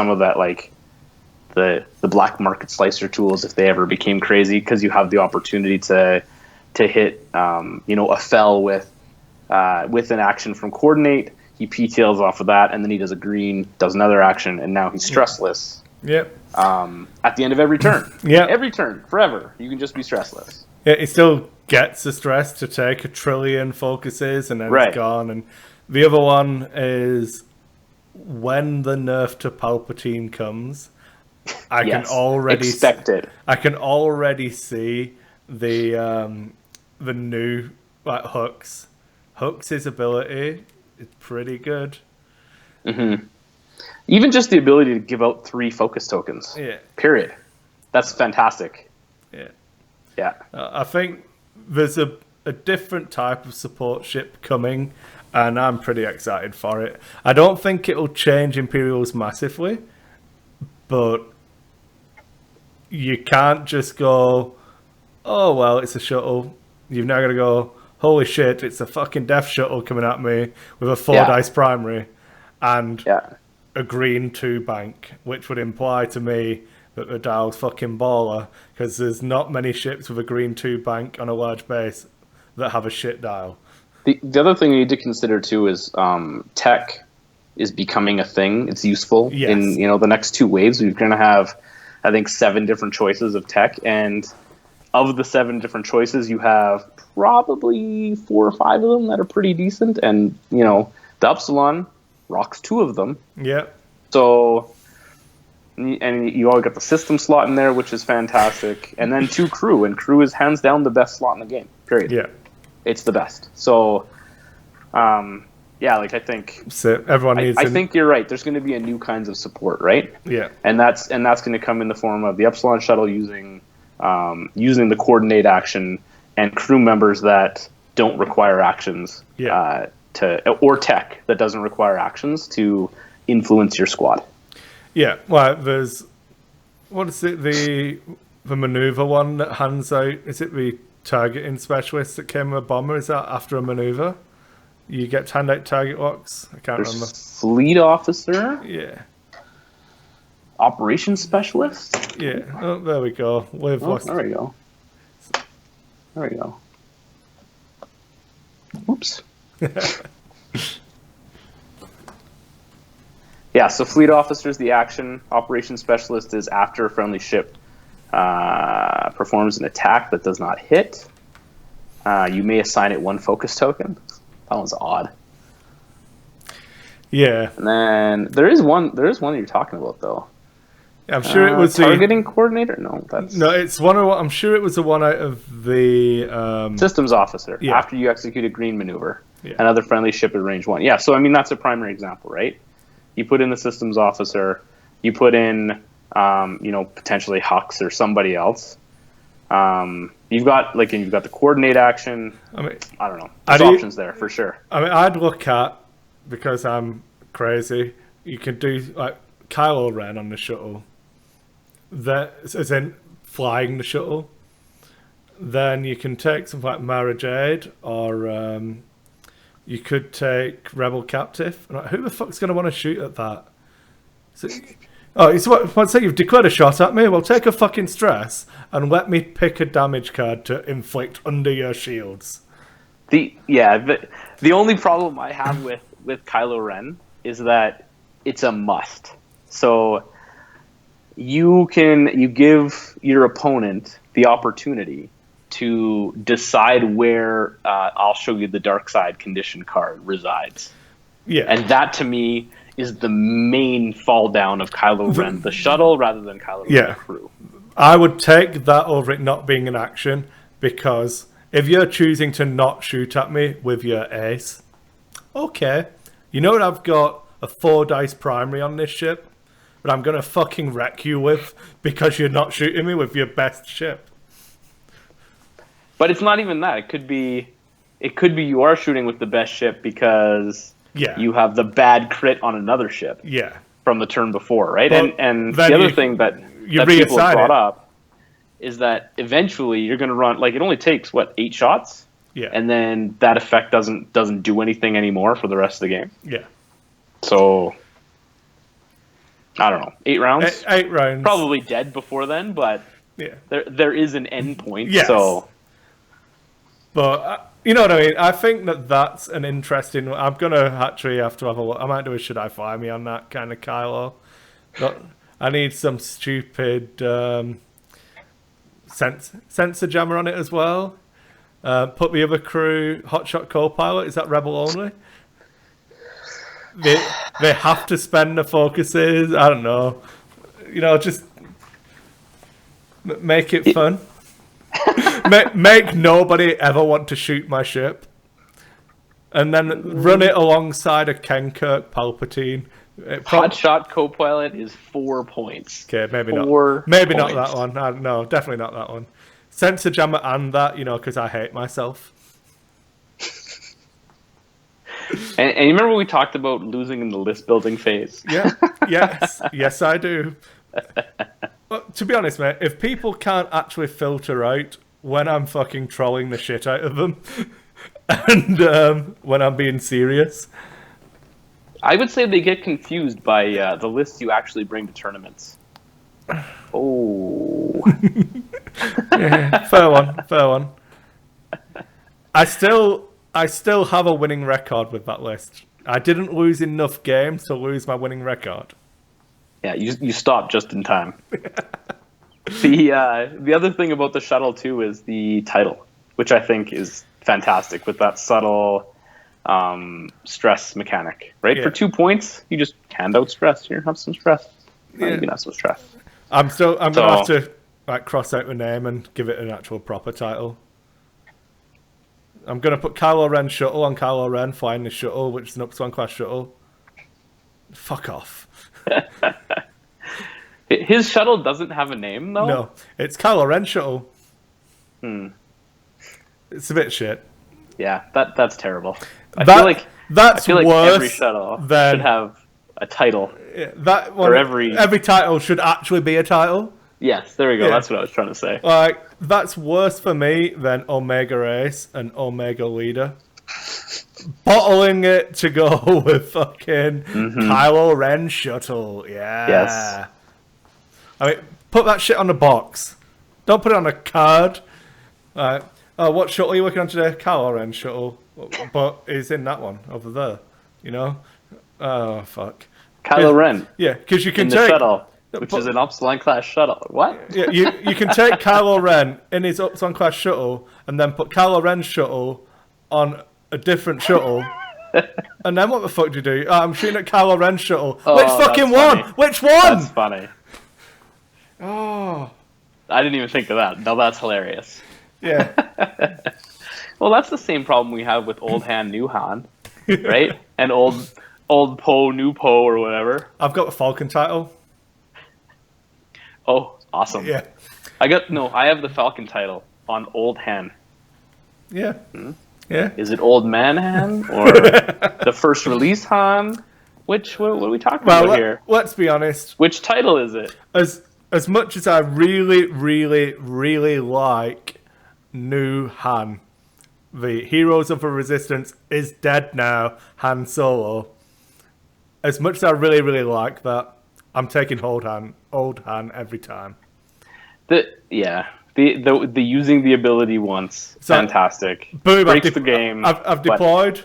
of that, like the Black Market Slicer tools if they ever became crazy, because you have the opportunity to hit a fell with an action from Coordinate. He PTLs off of that, and then he does a green, does another action, and now he's stressless. Yep. At the end of every turn. Yeah. Every turn, forever. You can just be stressless. Yeah, it still gets the stress to take 1 trillion focuses, and then it's gone. And the other one is when the nerf to Palpatine comes, I can already expect it. I can already see the new Hux. Hux' ability is pretty good. Mm-hmm. Even just the ability to give out 3 focus tokens. Yeah. Period. That's fantastic. Yeah. Yeah. I think there's a different type of support ship coming, and I'm pretty excited for it. I don't think it'll change Imperials massively, but you can't just go, oh, well, it's a shuttle. You've now got to go, holy shit, it's a fucking death shuttle coming at me with a 4-dice primary and a green 2 bank, which would imply to me that the dial's fucking baller, because there's not many ships with a green 2 bank on a large base that have a shit dial. The other thing you need to consider too is tech is becoming a thing. It's useful in the next 2 waves. We're going to have I think 7 different choices of tech, and of the 7 different choices, you have probably 4 or 5 of them that are pretty decent, and the Upsilon rocks 2 of them. Yeah. So, and you always got the system slot in there, which is fantastic, and then 2 crew, and crew is hands down the best slot in the game. Period. Yeah. It's the best. So, yeah, like I think So everyone needs. I think you're right. There's going to be a new kinds of support, right? Yeah. And that's going to come in the form of the Epsilon shuttle using the coordinate action, and crew members that don't require actions or tech that doesn't require actions to influence your squad. Yeah. Well, there's what is it the maneuver one that hands out? Is it the targeting specialist that came with a bomber? Is that after a maneuver? You get to hand out target locks? I can't remember. Fleet officer? Yeah. Operations specialist? Yeah. Oh, there we go. We've lost. There we go. There we go. Oops. Yeah, so fleet officer is the action. Operations specialist is after a friendly ship performs an attack that does not hit. You may assign it 1 focus token. That one's odd. Yeah. And then there is one you're talking about though. I'm sure it was targeting coordinator. No, it's one of. I'm sure it was the one out of the systems officer. Yeah. After you execute a green maneuver, yeah. Another friendly ship at range 1. Yeah, so I mean that's a primary example, right? You put in the systems officer. You put in potentially Hux or somebody else. You've got the coordinate action. I don't know. There's options there for sure. I mean, I'd look at, because I'm crazy, you can do like Kylo Ren on the shuttle. That as in flying the shuttle. Then you can take something like Mara Jade, or you could take Rebel Captive. Like, who the fuck's going to want to shoot at that? Let's say you've declared a shot at me. Well, take a fucking stress and let me pick a damage card to inflict under your shields. The only problem I have with Kylo Ren is that it's a must. So you give your opponent the opportunity to decide where I'll show you the dark side condition card resides. Yeah, and that to me is the main fall down of Kylo Ren, the shuttle, rather than Kylo Ren the crew. I would take that over it not being an action, because if you're choosing to not shoot at me with your ace, okay, you know what, I've got a 4 dice primary on this ship, but I'm gonna fucking wreck you with because you're not shooting me with your best ship. But it's not even that. It could be you are shooting with the best ship because you have the bad crit on another ship. Yeah. From the turn before, right? Well, and the other thing that people have brought up is that eventually you're going to run, like, it only takes 8 shots, and then that effect doesn't do anything anymore for the rest of the game. Yeah. So I don't know, 8 rounds. 8 rounds. Probably dead before then, but there is an end point. Yes. So, but you know what I mean? I think that's an interesting. I'm gonna actually have to have a look. I might do a should I fly me on that kind of Kylo. I need some stupid sensor jammer on it as well. Put the other crew hotshot co-pilot. Is that rebel only? They have to spend the focuses. I don't know. Just make it fun. Make nobody ever want to shoot my ship, and then run it alongside a Ken Kirk Palpatine. Hotshot co-pilot is 4 points. Okay, maybe not. Maybe not that one. No, definitely not that one. Sensor jammer and that, because I hate myself. And you remember we talked about losing in the list building phase? Yeah. Yes, I do. Well, to be honest, mate, if people can't actually filter out when I'm fucking trolling the shit out of them, and when I'm being serious, I would say they get confused by the lists you actually bring to tournaments. Oh. Yeah, fair one. I still have a winning record with that list. I didn't lose enough games to lose my winning record. Yeah, you stopped just in time. The other thing about the shuttle too is the title, which I think is fantastic with that subtle stress mechanic. Right, Yeah. for 2 points, you just hand out stress. Here, have some stress. Oh, Yeah. you can have some stress. I'm gonna So- have to like cross out the name and give it an actual proper title. I'm gonna put Kylo Ren shuttle on Kylo Ren flying the shuttle, which is an Upsilon class shuttle. Fuck off. His shuttle doesn't have a name though. No, it's Kylo Ren shuttle. Hmm. It's a bit shit. Yeah, that's terrible. I That's feel like worse every shuttle than should have a title. that one. Or every title should actually be a title. Yes, there we go. Yeah. That's what I was trying to say. Like, that's worse for me than Omega Ace and Omega Leader. Bottling it to go with fucking Kylo Ren shuttle. Yeah. Yes. I mean, put that shit on the box. Don't put it on a card. Oh, what shuttle are you working on today? Kylo Ren shuttle. But it's in that one over there. You know? Oh, fuck. Kylo Ren. Yeah, because you can in the take... shuttle, which is an Upsilon class shuttle. What? Yeah, you can take Kylo Ren in his Upsilon class shuttle and then put Kylo Ren's shuttle on a different shuttle. And then what the fuck do you do? I'm shooting at Kylo Ren's shuttle. Oh, Which fucking one? funny. Which one? That's funny. Oh. I didn't even think of that. No, that's hilarious. Yeah. Well, that's the same problem we have with old Han, new Han, right? And old Poe, new Poe, or whatever. I've got the Falcon title. Oh, awesome. Yeah. I have the Falcon title on old Han. Yeah. Yeah. Is it old man Han or the first release Han? What are we talking about here? Let's be honest. Which title is it? As much as I really, really, really like new Han, the Heroes of the Resistance is dead now, Han Solo. As much as I really, really like that, I'm taking old Han every time. The using the ability once, fantastic. Boom! Breaks the game. I've deployed.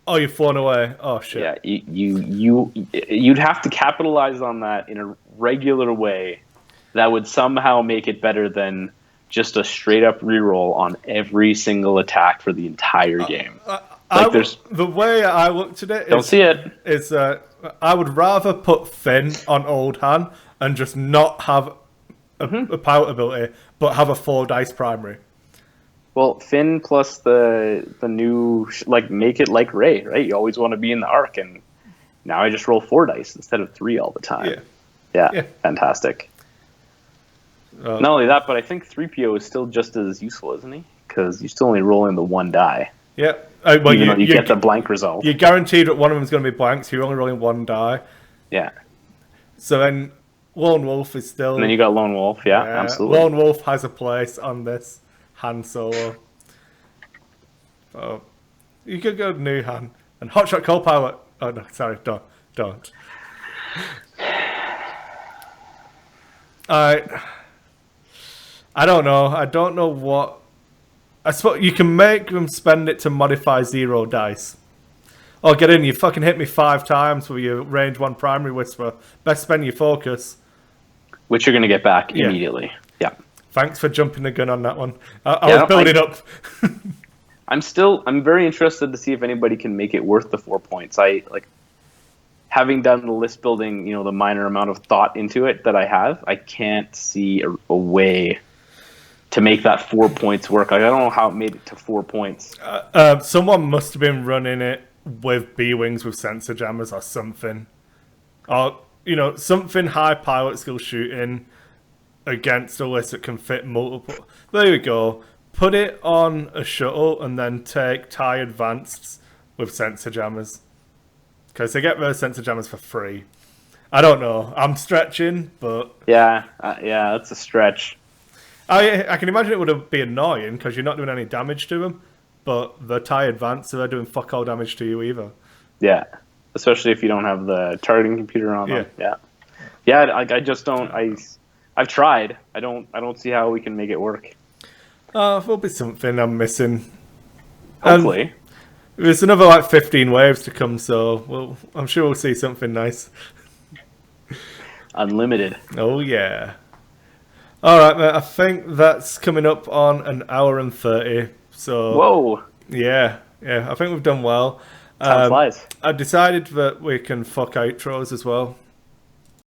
Oh, you've flown away. Oh shit. Yeah, you'd have to capitalize on that in a regular way. That would somehow make it better than just a straight up reroll on every single attack for the entire game. The way I looked at it is I would rather put Finn on old Han and just not have a pilot ability, but have a 4 dice primary. Well, Finn plus the new make it like Rey, right? You always want to be in the arc, and now I just roll 4 dice instead of 3 all the time. Yeah. Fantastic. Not only that, but I think 3PO is still just as useful, isn't he? Because you still only roll in the 1 die. Yeah. Well, you get the blank result. You're guaranteed that one of them is going to be blank, so you're only rolling 1 die. Yeah. So then Lone Wolf is still... And then you got Lone Wolf, yeah, absolutely. Lone Wolf has a place on this Han Solo. Oh, you could go new Han. And Hotshot Co-Pilot... Oh, no, sorry, don't. I don't know. I don't know what... I suppose you can make them spend it to modify 0 dice. Oh, get in. You fucking hit me 5 times with your range 1 primary whisper. Best spend your focus. Which you're going to get back immediately. Yeah. Thanks for jumping the gun on that one. I was building up. I'm very interested to see if anybody can make it worth the 4 points. Having done the list building, the minor amount of thought into it that I have, I can't see a way to make that 4 points work. I don't know how it made it to 4 points. Someone must have been running it with B-Wings with sensor jammers or something. Or, something high pilot skill shooting against a list that can fit multiple. There we go. Put it on a shuttle and then take TIE Advanced with sensor jammers. Because they get those sensor jammers for free. I don't know. I'm stretching, but... Yeah, that's a stretch. I can imagine it would be annoying because you're not doing any damage to them, but the TIE Advanced, so they're doing fuck all damage to you either. Yeah, especially if you don't have the targeting computer on them. Yeah. I just don't. I've tried. I don't see how we can make it work. There'll be something I'm missing. Hopefully. There's another 15 waves to come, so I'm sure we'll see something nice. Unlimited. Oh yeah. All right, mate. I think that's coming up on an hour and 30. So Whoa. yeah, I think we've done well. Time flies. I decided that we can fuck outros as well.